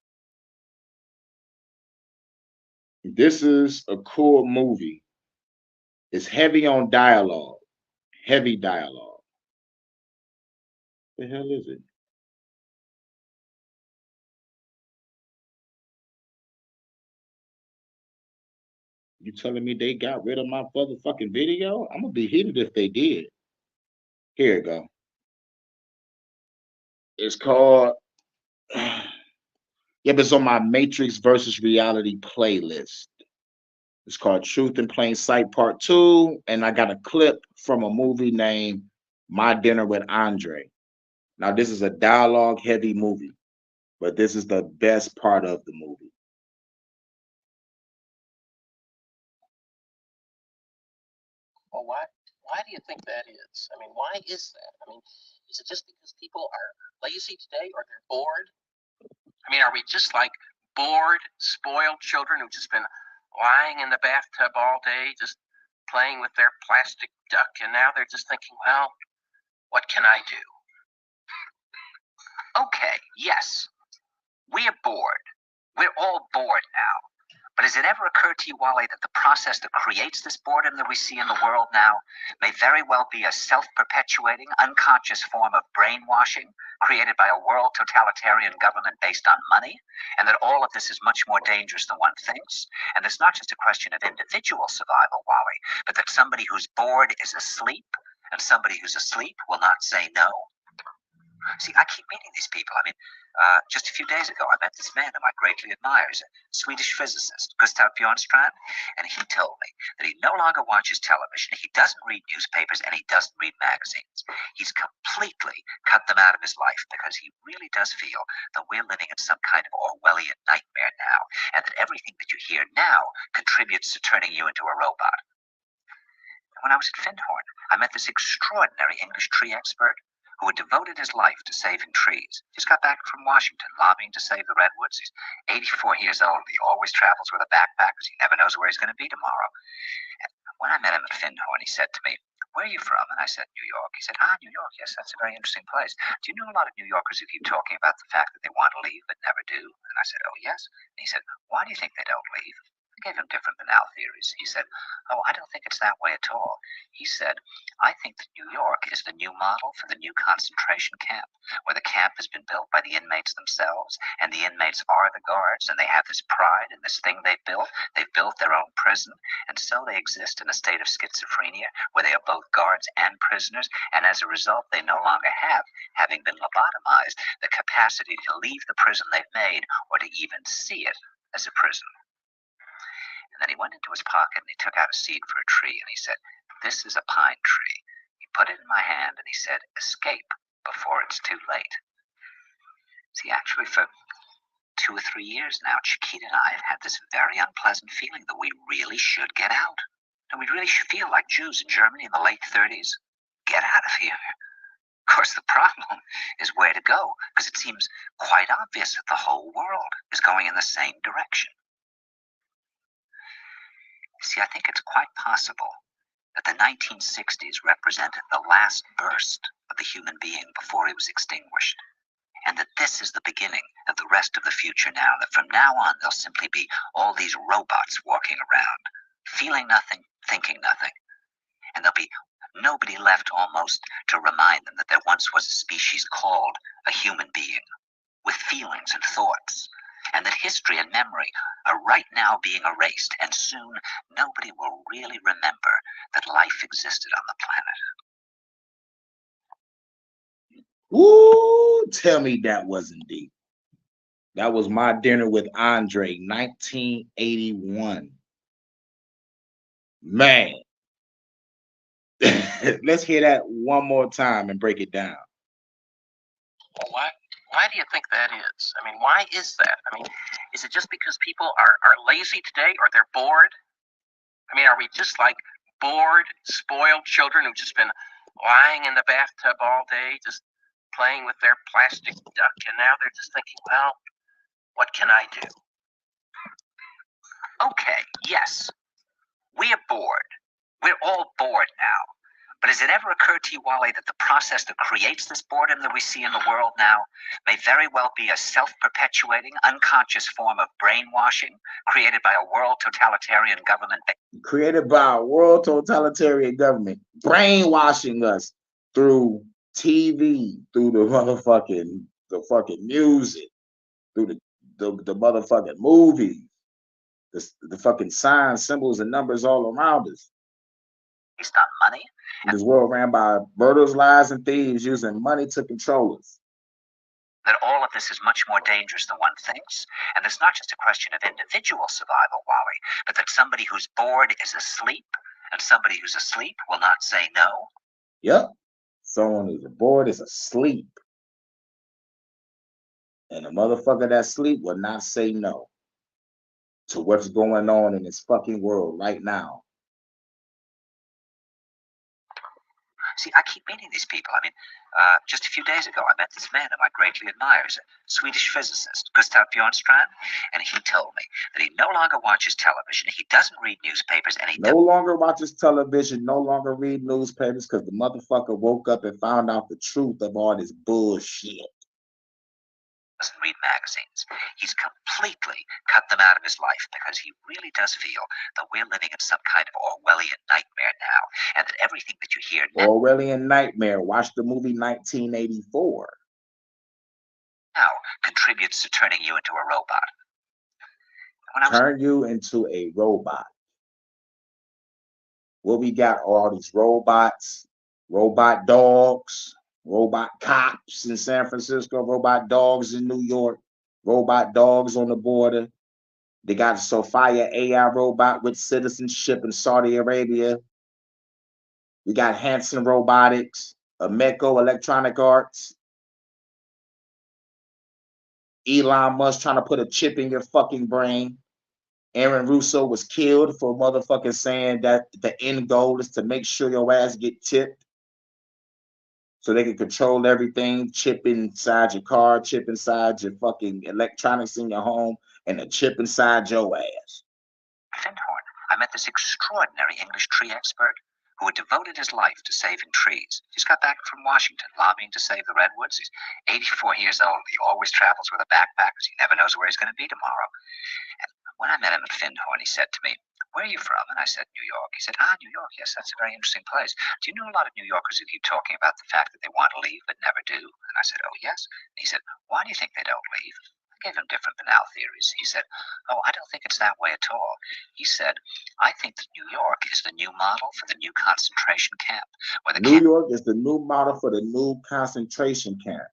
This is a cool movie. It's heavy on dialogue. Heavy dialogue. The hell is it? You telling me they got rid of my motherfucking video? I'm gonna be heated if they did. Here you go. It's called Yep, it's on my Matrix versus Reality playlist. It's called Truth in Plain Sight Part 2. And I got a clip from a movie named My Dinner with Andre. Now, this is a dialogue heavy movie, but this is the best part of the movie. Well, why do you think that is? I mean, why is that? I mean, is it just because people are lazy today or they're bored? I mean, are we just like bored, spoiled children who've just been lying in the bathtub all day, just playing with their plastic duck, and now they're just thinking, well, what can I do? Okay, yes, we are bored. We're all bored now. But has it ever occurred to you, Wally, that the process that creates this boredom that we see in the world now may very well be a self-perpetuating, unconscious form of brainwashing created by a world totalitarian government based on money, and that all of this is much more dangerous than one thinks, and it's not just a question of individual survival, Wally, but that somebody who's bored is asleep, and somebody who's asleep will not say no? See, I keep meeting these people. I mean, just a few days ago, I met this man whom I greatly admire. He's a Swedish physicist, Gustav Bjornstrand, and he told me that he no longer watches television, he doesn't read newspapers, and he doesn't read magazines. He's completely cut them out of his life because he really does feel that we're living in some kind of Orwellian nightmare now, and that everything that you hear now contributes to turning you into a robot. When I was at Findhorn, I met this extraordinary English tree expert who had devoted his life to saving trees. Just got back from Washington, lobbying to save the redwoods. He's 84 years old. He always travels with a backpack because he never knows where he's going to be tomorrow. And when I met him at Findhorn, he said to me, "Where are you from?" And I said, "New York." He said, "Ah, New York. Yes, that's a very interesting place. Do you know a lot of New Yorkers who keep talking about the fact that they want to leave but never do?" And I said, "Oh, yes." And he said, "Why do you think they don't leave?" I gave him different banal theories. He said, "Oh, I don't think it's that way at all." He said, "I think that New York is the new model for the new concentration camp, where the camp has been built by the inmates themselves, and the inmates are the guards, and they have this pride in this thing they've built. They've built their own prison, and so they exist in a state of schizophrenia where they are both guards and prisoners, and as a result, they no longer have, having been lobotomized, the capacity to leave the prison they've made or to even see it as a prison." And then he went into his pocket and he took out a seed for a tree and he said, "This is a pine tree." He put it in my hand and he said, "Escape before it's too late." See, actually, for 2 or 3 years now, Chiquita and I have had this very unpleasant feeling that we really should get out. And we really should feel like Jews in Germany in the late 30s. Get out of here. Of course, the problem is where to go, because it seems quite obvious that the whole world is going in the same direction. See, I think it's quite possible that the 1960s represented the last burst of the human being before he was extinguished, and that this is the beginning of the rest of the future now, that from now on there'll simply be all these robots walking around, feeling nothing, thinking nothing, and there'll be nobody left almost to remind them that there once was a species called a human being, with feelings and thoughts, and that history and memory are right now being erased, and soon nobody will really remember that life existed on the planet. Woo! Tell me that wasn't deep. That was My Dinner with Andre, 1981. Man. Let's hear that one more time and break it down. Well, why do you think that is? I mean, why is that? I mean, is it just because people are lazy today, or they're bored? I mean, are we just like bored, spoiled children who've just been lying in the bathtub all day, just playing with their plastic duck, and now they're just thinking, well, what can I do? Okay, yes, we are bored. We're all bored now. But has it ever occurred to you, Wally, that the process that creates this boredom that we see in the world now may very well be a self-perpetuating, unconscious form of brainwashing created by a world totalitarian government? Created by a world totalitarian government, brainwashing us through TV, through the fucking music, through the motherfucking movies, the fucking signs, symbols, and numbers all around us. Based on money. This world ran by murderers, lies, and thieves using money to control us. That all of this is much more dangerous than one thinks. And it's not just a question of individual survival, Wally, but that somebody who's bored is asleep, and somebody who's asleep will not say no. Yep. Someone who's bored is asleep. And a motherfucker that's asleep will not say no to what's going on in this fucking world right now. See, I keep meeting these people. I mean, just a few days ago, I met this man whom I greatly admire. He's a Swedish physicist, Gustav Bjornstrand, and he told me that he no longer watches television, he doesn't read newspapers, and he no longer watches television, no longer read newspapers, because the motherfucker woke up and found out the truth of all this bullshit. Doesn't read magazines. He's completely cut them out of his life because he really does feel that we're living in some kind of Orwellian nightmare now, and that everything that you hear now, Orwellian nightmare. Watch the movie 1984. Now contributes to turning you into a robot. Turn you into a robot. What we got? All these robots, robot dogs, robot cops in San Francisco, robot dogs in New York, robot dogs on the border. They got Sophia AI robot with citizenship in Saudi Arabia. We got Hanson Robotics, Ameco Electronic Arts. Elon Musk trying to put a chip in your fucking brain. Aaron Russo was killed for motherfucking saying that the end goal is to make sure your ass get tipped. so they can control everything, chip inside your car, chip inside your fucking electronics in your home, and a chip inside your ass. Findhorn, I met this extraordinary English tree expert who had devoted his life to saving trees. He's got back from Washington lobbying to save the redwoods. He's 84 years old. He always travels with a backpack because he never knows where he's going to be tomorrow. And when I met him at Findhorn, he said to me, "Where are you from?" And I said, "New York." He said, "Ah, New York. Yes, that's a very interesting place. Do you know a lot of New Yorkers who keep talking about the fact that they want to leave but never do?" And I said, "Oh, yes." And he said, "Why do you think they don't leave?" I gave him different banal theories. He said, "Oh, I don't think it's that way at all." He said, "I think that New York is the new model for the new concentration camp, where the New York is the new model for the new concentration camp.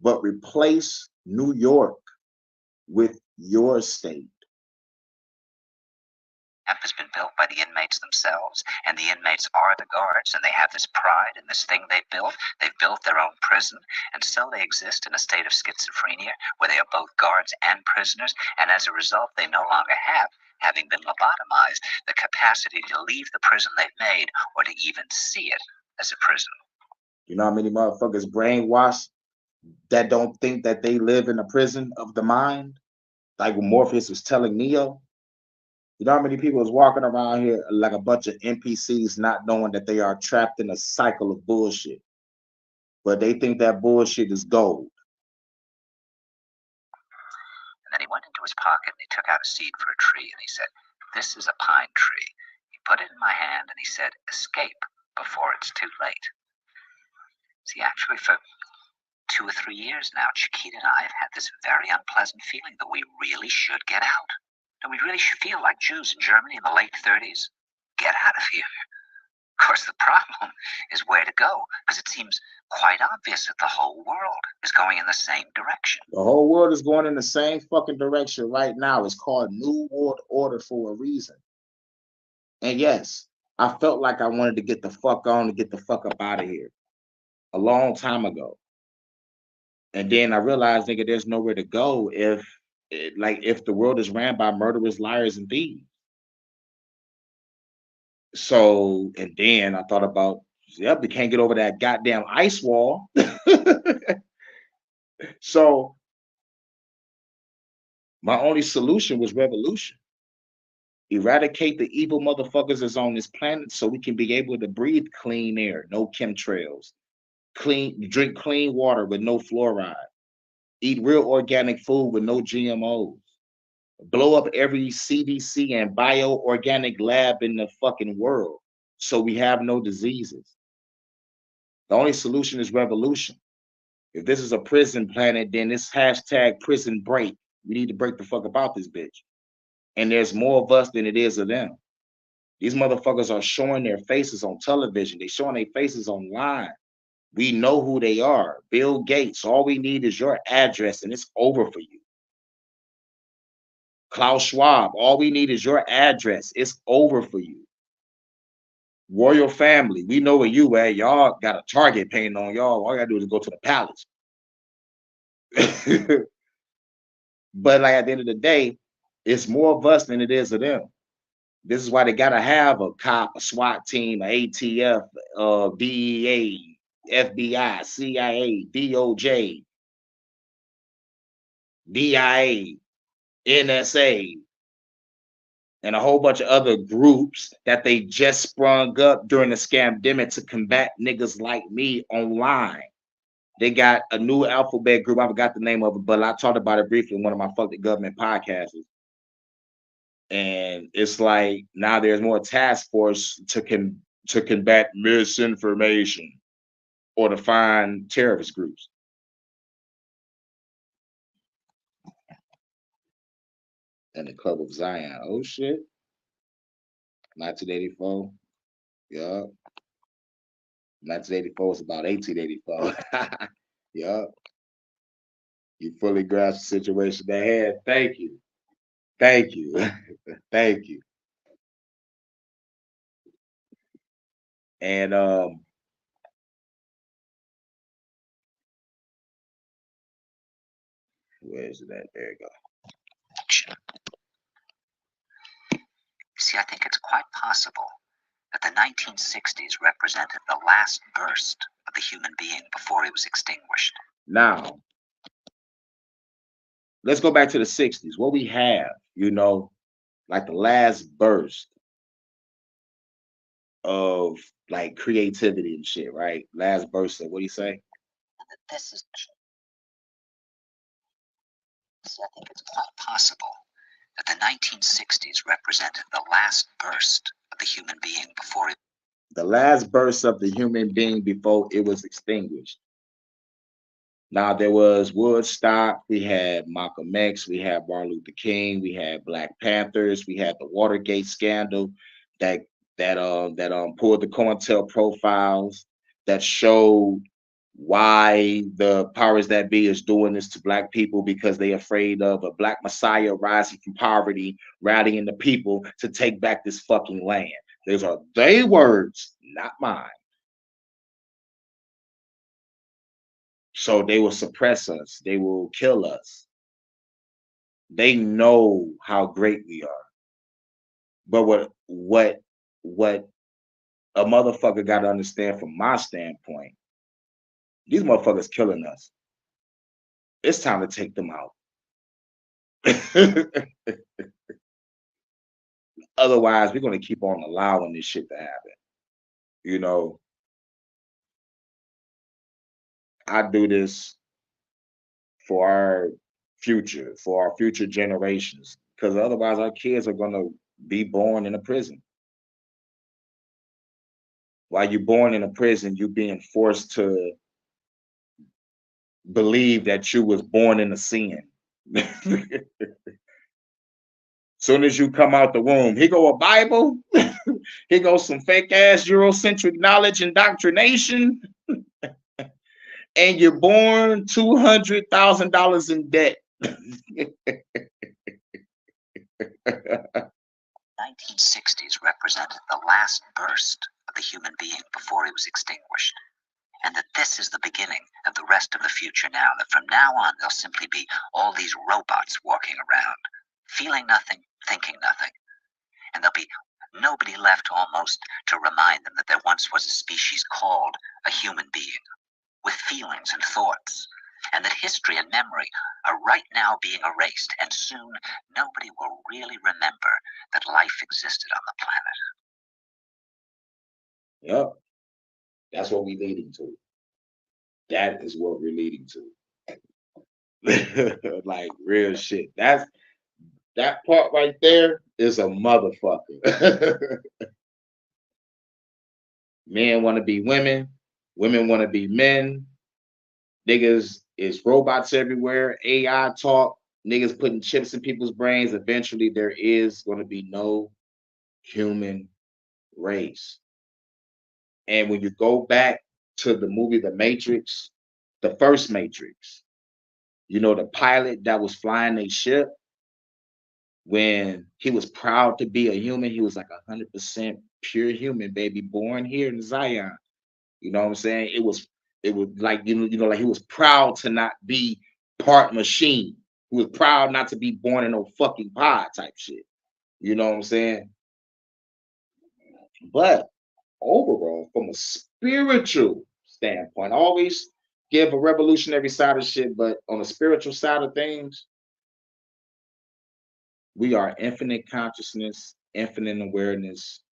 But replace New York with your state. camp has been built by the inmates themselves, and the inmates are the guards, and they have this pride in this thing they built. They've built their own prison, and so they exist in a state of schizophrenia where they are both guards and prisoners, and as a result, they no longer have, having been lobotomized, the capacity to leave the prison they've made or to even see it as a prison. You know how many motherfuckers brainwashed that don't think that they live in a prison of the mind? Like what Morpheus was telling Neo. You know how many people is walking around here like a bunch of NPCs not knowing that they are trapped in a cycle of bullshit. But they think that bullshit is gold. And then he went into his pocket and he took out a seed for a tree and he said, "This is a pine tree." He put it in my hand and he said, "Escape before it's too late." See, actually, for 2 or 3 years now, Chiquita and I have had this very unpleasant feeling that we really should get out. That we really should feel like Jews in Germany in the late 30s. Get out of here. Of course, the problem is where to go, because it seems quite obvious that the whole world is going in the same direction. The whole world is going in the same fucking direction right now. It's called New World Order for a reason. And yes, I felt like I wanted to get the fuck on and get the fuck up out of here a long time ago. And then I realized, nigga, there's nowhere to go if the world is ran by murderers, liars, and thieves. So, and then I thought about, yep, we can't get over that goddamn ice wall. So my only solution was revolution. Eradicate the evil motherfuckers that's on this planet so we can be able to breathe clean air, no chemtrails, drink clean water with no fluoride, eat real organic food with no GMOs, blow up every CDC and bioorganic lab in the fucking world so we have no diseases. The only solution is revolution. If this is a prison planet, then it's hashtag prison break. We need to break the fuck about this bitch. And there's more of us than it is of them. These motherfuckers are showing their faces on television. They're showing their faces online. We know who they are. Bill Gates. All we need is your address and it's over for you. Klaus Schwab. All we need is your address. It's over for you. Royal family. We know where you at. Y'all got a target painted on y'all. All you gotta do is go to the palace. But like at the end of the day, it's more of us than it is of them. This is why they gotta have a cop, a SWAT team, a ATF, DEA, FBI, CIA, DOJ, DIA, NSA, and a whole bunch of other groups that they just sprung up during the scamdemic to combat niggas like me online. They got a new alphabet group. I forgot the name of it, but I talked about it briefly in one of my Fuck the Government podcasts. And it's like now there's more task force to combat misinformation or to find terrorist groups. And the Club of Zion. Oh shit. 1984. Yeah. 1984 is about 1884. Yeah. You fully grasp the situation at hand. Thank you. Thank you. Thank you. And where's it at? There you go. See, I think it's quite possible that the 1960s represented the last burst of the human being before he was extinguished. Now, let's go back to the 60s. What we have, like the last burst of like creativity and shit, right? Last burst of what do you say? This is, I think it's quite possible that the 1960s represented the last burst of the human being before it. The last burst of the human being before it was extinguished. Now there was Woodstock, we had Malcolm X, we had Martin Luther King, we had Black Panthers, we had the Watergate scandal that pulled the COINTEL profiles that showed why the powers that be is doing this to black people because they're afraid of a black messiah rising from poverty, rallying the people to take back this fucking land. Those are their words, not mine. So they will suppress us. They will kill us. They know how great we are. But what a motherfucker got to understand from my standpoint, these motherfuckers killing us. It's time to take them out. Otherwise, we're going to keep on allowing this shit to happen. I do this for our future generations, because otherwise our kids are going to be born in a prison. While you're born in a prison, you're being forced to believe that you was born in a sin. Soon as you come out the womb, here go a Bible, here goes some fake ass Eurocentric knowledge indoctrination, and you're born $200,000 in debt. 1960s represented the last burst of the human being before he was extinguished. And that this is the beginning of the rest of the future now, that from now on there'll simply be all these robots walking around, feeling nothing, thinking nothing. And there'll be nobody left almost to remind them that there once was a species called a human being, with feelings and thoughts, and that history and memory are right now being erased, and soon nobody will really remember that life existed on the planet. Yep. That's what we're leading to. That is what we're leading to. Like real shit. That part right there is a motherfucker. Men want to be women. Women want to be men. Niggas is robots everywhere. AI talk. Niggas putting chips in people's brains. Eventually, there is going to be no human race. And when you go back to the movie The Matrix, the first Matrix, the pilot that was flying a ship, when he was proud to be a human, he was like 100% pure human, baby, born here in Zion. You know what I'm saying? It was like, like he was proud to not be part machine. He was proud not to be born in no fucking pod type shit. You know what I'm saying? But overall, from a spiritual standpoint, I always give a revolutionary side of shit, but on a spiritual side of things, we are infinite consciousness, infinite awareness,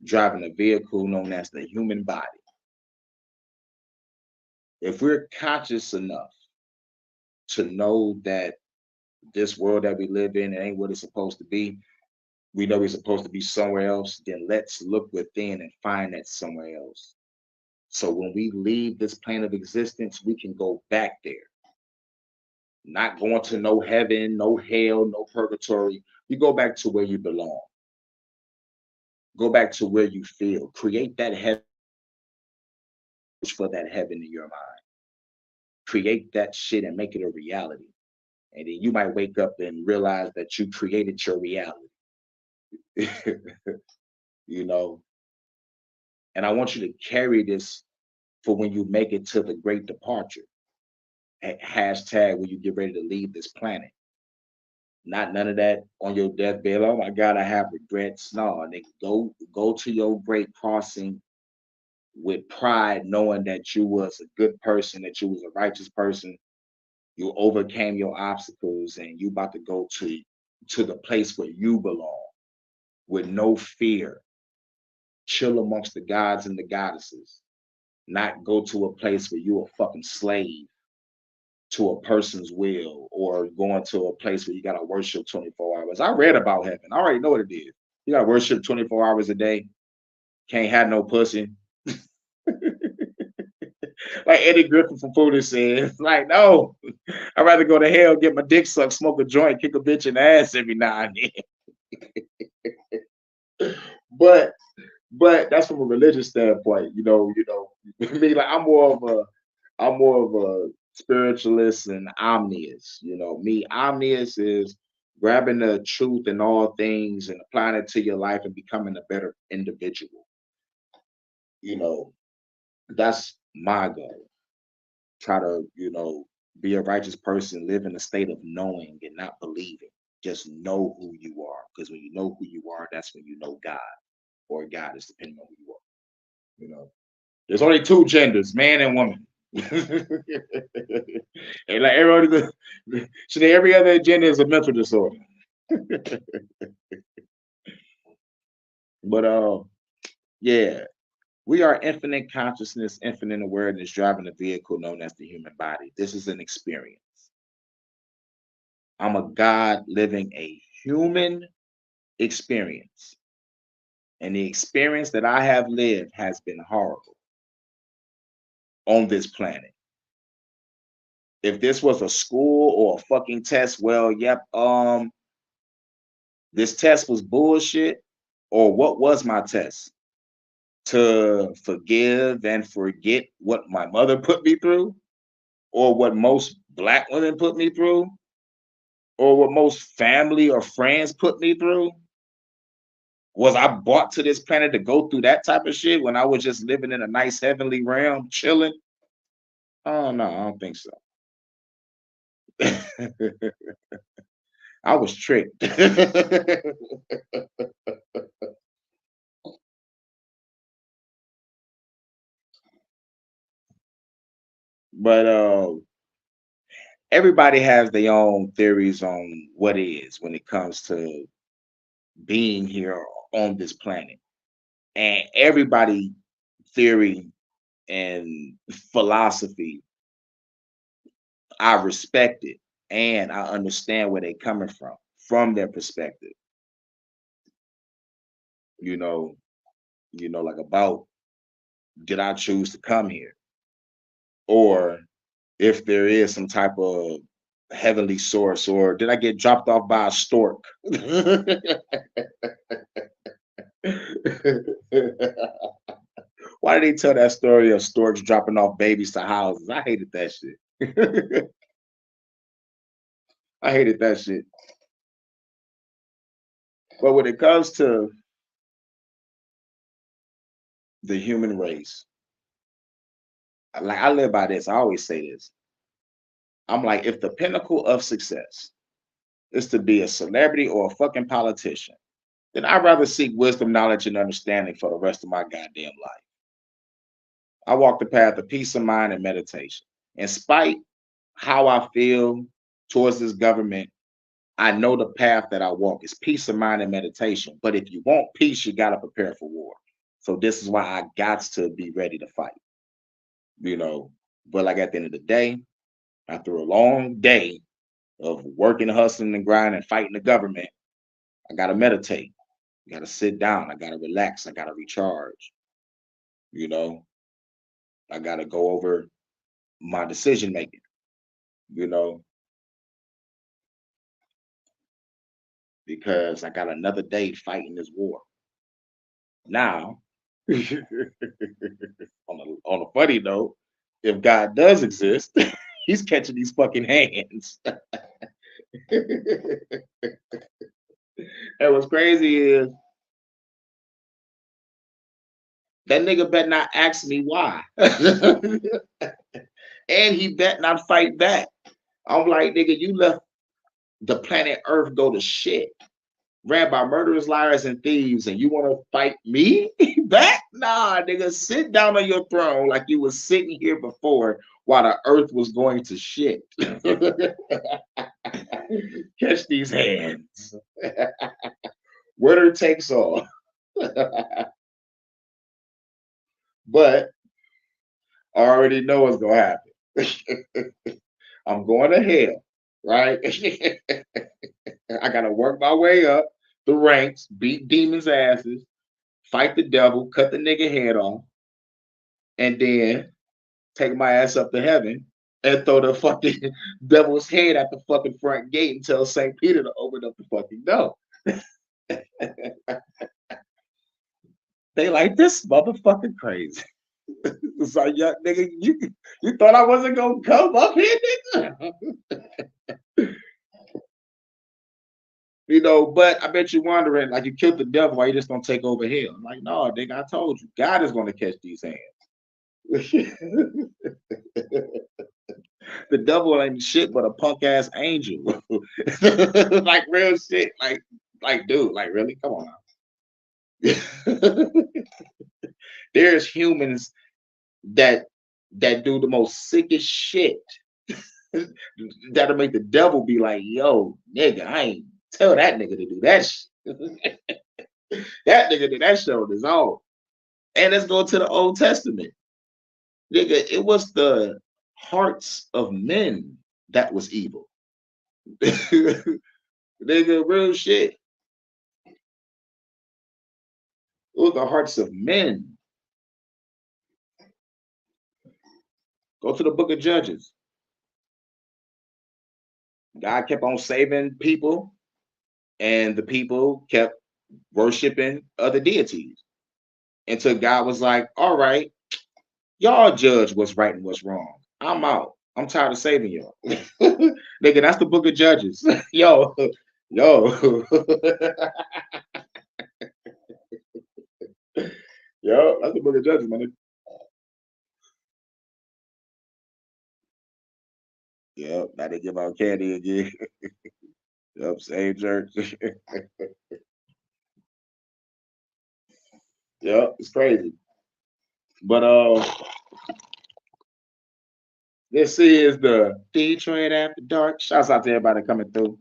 driving a vehicle known as the human body. If we're conscious enough to know that this world that we live in, it ain't what it's supposed to be, we know we're supposed to be somewhere else, then let's look within and find that somewhere else. So when we leave this plane of existence, we can go back there. Not going to no heaven, no hell, no purgatory. You go back to where you belong. Go back to where you feel. Create that heaven for that heaven in your mind. Create that shit and make it a reality. And then you might wake up and realize that you created your reality. you know. And I want you to carry this for when you make it to the great departure. Hashtag when you get ready to leave this planet. Not none of that on your deathbed. Oh my God, I have regrets. No, nigga, go to your great crossing with pride, knowing that you was a good person, that you was a righteous person, you overcame your obstacles, and you about to go to the place where you belong with no fear, chill amongst the gods and the goddesses, not go to a place where you a fucking slave to a person's will, or going to a place where you gotta worship 24 hours. I read about heaven. I already know what it is. You gotta worship 24 hours a day. Can't have no pussy. Like Eddie Griffin from Foolish says, like, no, I'd rather go to hell, get my dick sucked, smoke a joint, kick a bitch in the ass every now and then. But that's from a religious standpoint, me, like I'm more of a spiritualist and omnius. Me, omnius is grabbing the truth in all things and applying it to your life and becoming a better individual. You know, that's my goal. Try to, be a righteous person, live in a state of knowing and not believing. Just know who you are. Because when you know who you are, that's when you know God. Or God is depending on who you are. There's only two genders, man and woman. And like every other gender is a mental disorder. But yeah, we are infinite consciousness, infinite awareness, driving a vehicle known as the human body. This is an experience. I'm a God living a human experience. And the experience that I have lived has been horrible on this planet. If this was a school or a fucking test, well, yep, this test was bullshit. Or what was my test? To forgive and forget what my mother put me through, or what most black women put me through, or what most family or friends put me through? Was I brought to this planet to go through that type of shit when I was just living in a nice heavenly realm, chilling? Oh no, I don't think so. I was tricked. But everybody has their own theories on what is when it comes to being here on this planet. And everybody theory and philosophy, I respect it and I understand where they're coming from their perspective. You know, like about, did I choose to come here? Or if there is some type of heavenly source, or did I get dropped off by a stork? Why did they tell that story of storks dropping off babies to houses? I hated that shit. I hated that shit. But when it comes to the human race, like I live by this, I always say this. I'm like, if the pinnacle of success is to be a celebrity or a fucking politician, then I'd rather seek wisdom, knowledge, and understanding for the rest of my goddamn life. I walk the path of peace of mind and meditation. In spite how I feel towards this government, I know the path that I walk is peace of mind and meditation. But if you want peace, you gotta prepare for war. So this is why I got to be ready to fight. You know, but like at the end of the day, after a long day of working, hustling, and grinding, and fighting the government, I gotta meditate. I gotta sit down. I gotta relax. I gotta recharge. You know, I gotta go over my decision making. You know, because I got another day fighting this war. Now, on a funny note, if God does exist, He's catching these fucking hands. And what's crazy is that nigga bet not ask me why. And he bet not fight back. I'm like, nigga, you left the planet Earth go to shit. ran by murderers, liars, and thieves, and you want to fight me back? Nah, nigga, sit down on your throne like you was sitting here before while the earth was going to shit. Catch these hands. Winner takes all. But I already know what's gonna happen. I'm going to hell, right? I gotta work my way up the ranks, beat demons' asses, fight the devil, cut the nigga head off, and then take my ass up to heaven and throw the fucking devil's head at the fucking front gate and tell St. Peter to open up the fucking door. They like this motherfucking crazy. It's like, yeah, nigga, you thought I wasn't gonna come up here, nigga? But I bet you're wondering, like, you killed the devil, why you just gonna take over hell? I'm like, no, nigga, I told you, God is gonna catch these hands. The devil ain't shit but a punk ass angel. Like real shit. Like, dude, like really? Come on now. There's humans that do the most sickest shit that'll make the devil be like, yo, nigga, I ain't tell that nigga to do that shit. That nigga did that shit on his own. And let's go to the Old Testament. Nigga, it was the hearts of men that was evil. Nigga, real shit. It was the hearts of men. Go to the book of Judges. God kept on saving people, and the people kept worshiping other deities until God was like, all right, y'all judge what's right and what's wrong. I'm out. I'm tired of saving y'all. Nigga, that's the book of Judges. Yo, yo. Yo, that's the book of Judges, man. Yep, now they give out candy again. Yep, same church. Yep, it's crazy. But this is the Detroit After Dark. Shouts out to everybody coming through.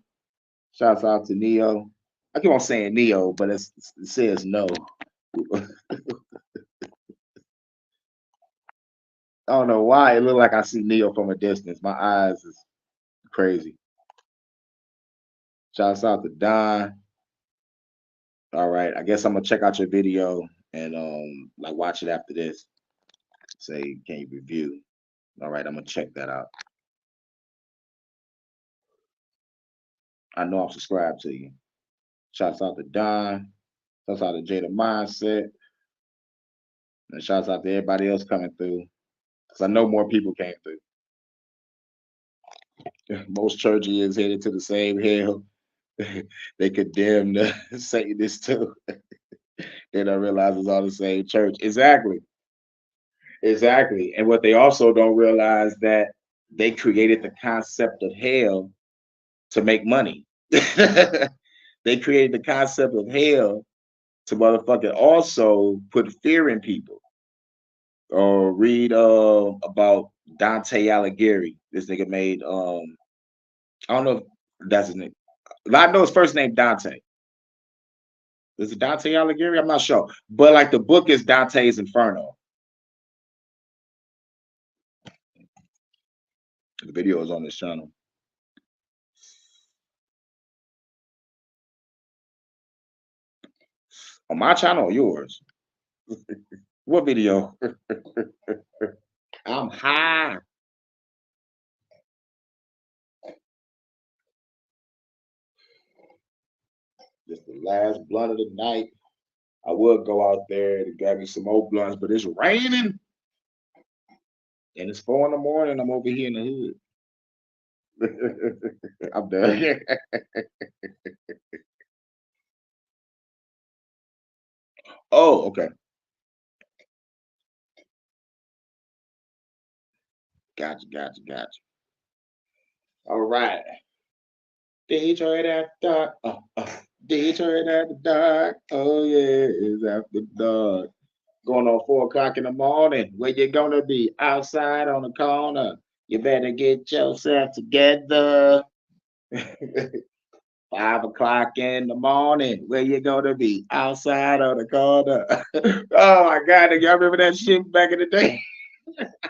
Shouts out to Neo. I keep on saying Neo, but it says no. I don't know why. It looked like I see Neo from a distance. My eyes is crazy. Shouts out to Don. All right. I guess I'm gonna check out your video and like watch it after this. Say, can you review? All right, I'm gonna check that out. I know I'm subscribed to you. Shouts out to Don. Shouts out to Jada Mindset. And shouts out to everybody else coming through. Because I know more people came through. Most churches is headed to the same hell. They condemn the Satanists too. They don't realize it's all the same church. Exactly. Exactly. And what they also don't realize that they created the concept of hell to make money. They created the concept of hell to motherfucking also put fear in people. Or read about Dante Alighieri. This nigga made I don't know if that's his name. I know his first name Dante. Is it Dante Alighieri? I'm not sure. But like the book is Dante's Inferno. The video is on this channel. On my channel or yours? What video? I'm high. Just the last blunt of the night. I would go out there to grab me some more blunts, but it's raining. And it's 4 in the morning. I'm over here in the hood. I'm done. Oh, okay. Gotcha. All right. Detroit after. Detroit after dark. Oh yeah, it's after dark. Going on 4 o'clock in the morning. Where you gonna be? Outside on the corner. You better get yourself together. 5 o'clock in the morning. Where you gonna be? Outside on the corner. Oh my god, y'all remember that shit back in the day?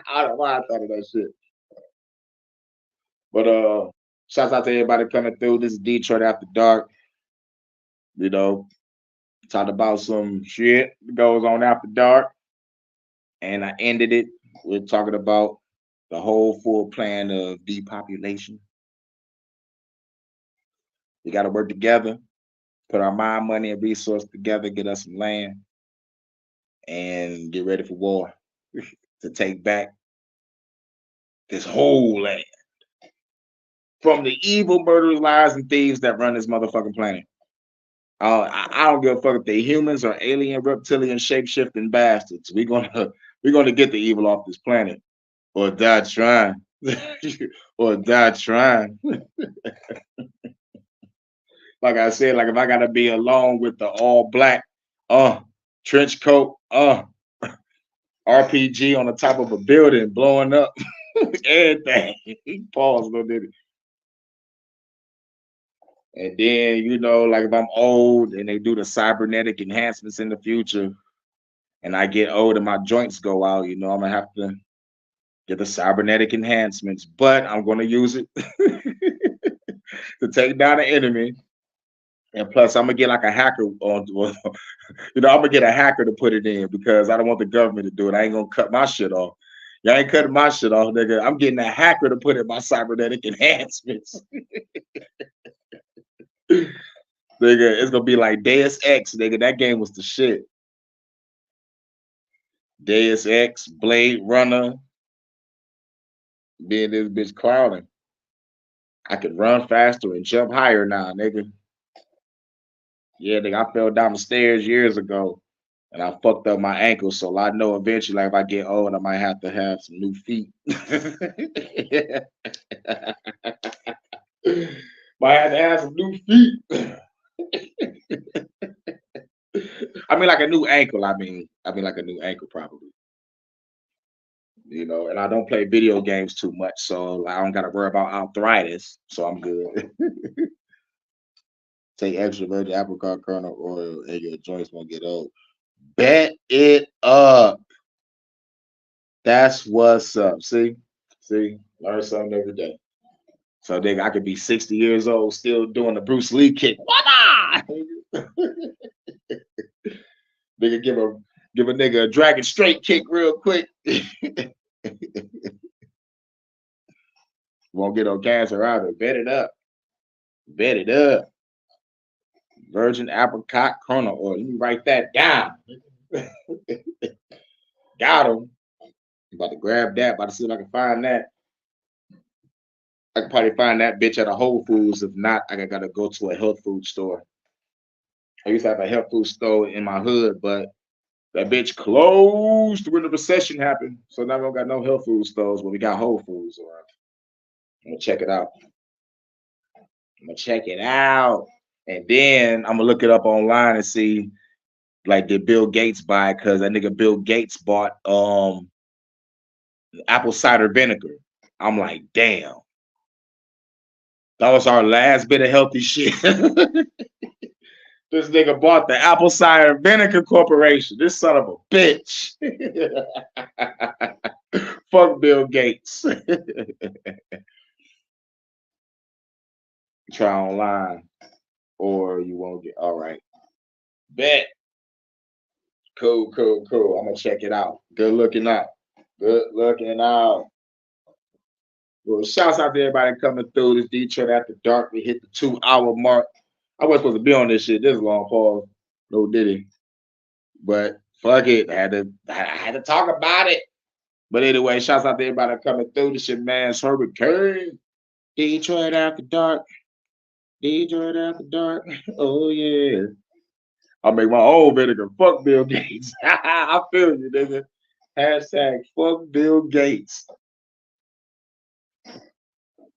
I don't know why I thought of that shit. But shouts out to everybody coming through. This is Detroit After Dark. You know, talked about some shit that goes on after dark. And I ended it with talking about the whole full plan of depopulation. We got to work together, put our mind, money, and resources together, get us some land, and get ready for war to take back this whole land from the evil, murderers, lies, and thieves that run this motherfucking planet. I don't give a fuck if they humans or alien, reptilian, shape-shifting bastards. We're gonna get the evil off this planet, or die trying, or die trying. Like I said, like if I gotta be alone with the all black, trench coat, RPG on the top of a building blowing up, everything. Pause a little bit. And then, like if I'm old and they do the cybernetic enhancements in the future and I get old and my joints go out, I'm gonna have to get the cybernetic enhancements, but I'm gonna use it to take down the enemy. And plus I'm gonna get like a hacker on I'm gonna get a hacker to put it in because I don't want the government to do it. I ain't gonna cut my shit off. Y'all ain't cutting my shit off, nigga. I'm getting a hacker to put in my cybernetic enhancements. Nigga, it's gonna be like Deus Ex, nigga. That game was the shit. Deus Ex, Blade Runner, being this bitch clouding. I could run faster and jump higher now, nigga. Yeah, nigga, I fell down the stairs years ago and I fucked up my ankle. So I know eventually, like if I get old, I might have to have some new feet. Might have to have some new feet. I mean, like a new ankle. I mean, like a new ankle, probably. And I don't play video games too much, so I don't got to worry about arthritis. So I'm good. Take extra virgin apricot kernel oil, and your joints won't get old. Bet it up. That's what's up. See, learn something every day. So, nigga, I could be 60 years old still doing the Bruce Lee kick. Nigga, give a nigga a dragon straight kick real quick. Won't get no cancer either. Bet it up. Bet it up. Virgin apricot kernel oil. Let me write that down. Got him. I'm about to grab that. About to see if I can find that. I can probably find that bitch at a Whole Foods. If not, I gotta go to a health food store. I used to have a health food store in my hood, but that bitch closed when the recession happened. So now we don't got no health food stores, but we got Whole Foods around. I'm gonna check it out. And then I'm gonna look it up online and see, like, did Bill Gates buy it? Because that nigga Bill Gates bought apple cider vinegar. I'm like, damn. That was our last bit of healthy shit. This nigga bought the Apple Cider Vinegar Corporation. This son of a bitch. Fuck Bill Gates. Try online or you won't get. All right. Bet. Cool. I'm going to check it out. Good looking out. Well, shouts out to everybody coming through this Detroit After Dark. We hit the 2-hour mark. I wasn't supposed to be on this shit this long, Paul. No diddy. But fuck it. I had to talk about it. But anyway, shouts out to everybody coming through. This shit, man. Hurricane. Detroit After Dark. Oh, yeah. I'll make my own vinegar. Fuck Bill Gates. I feel you, nigga. Hashtag fuck Bill Gates.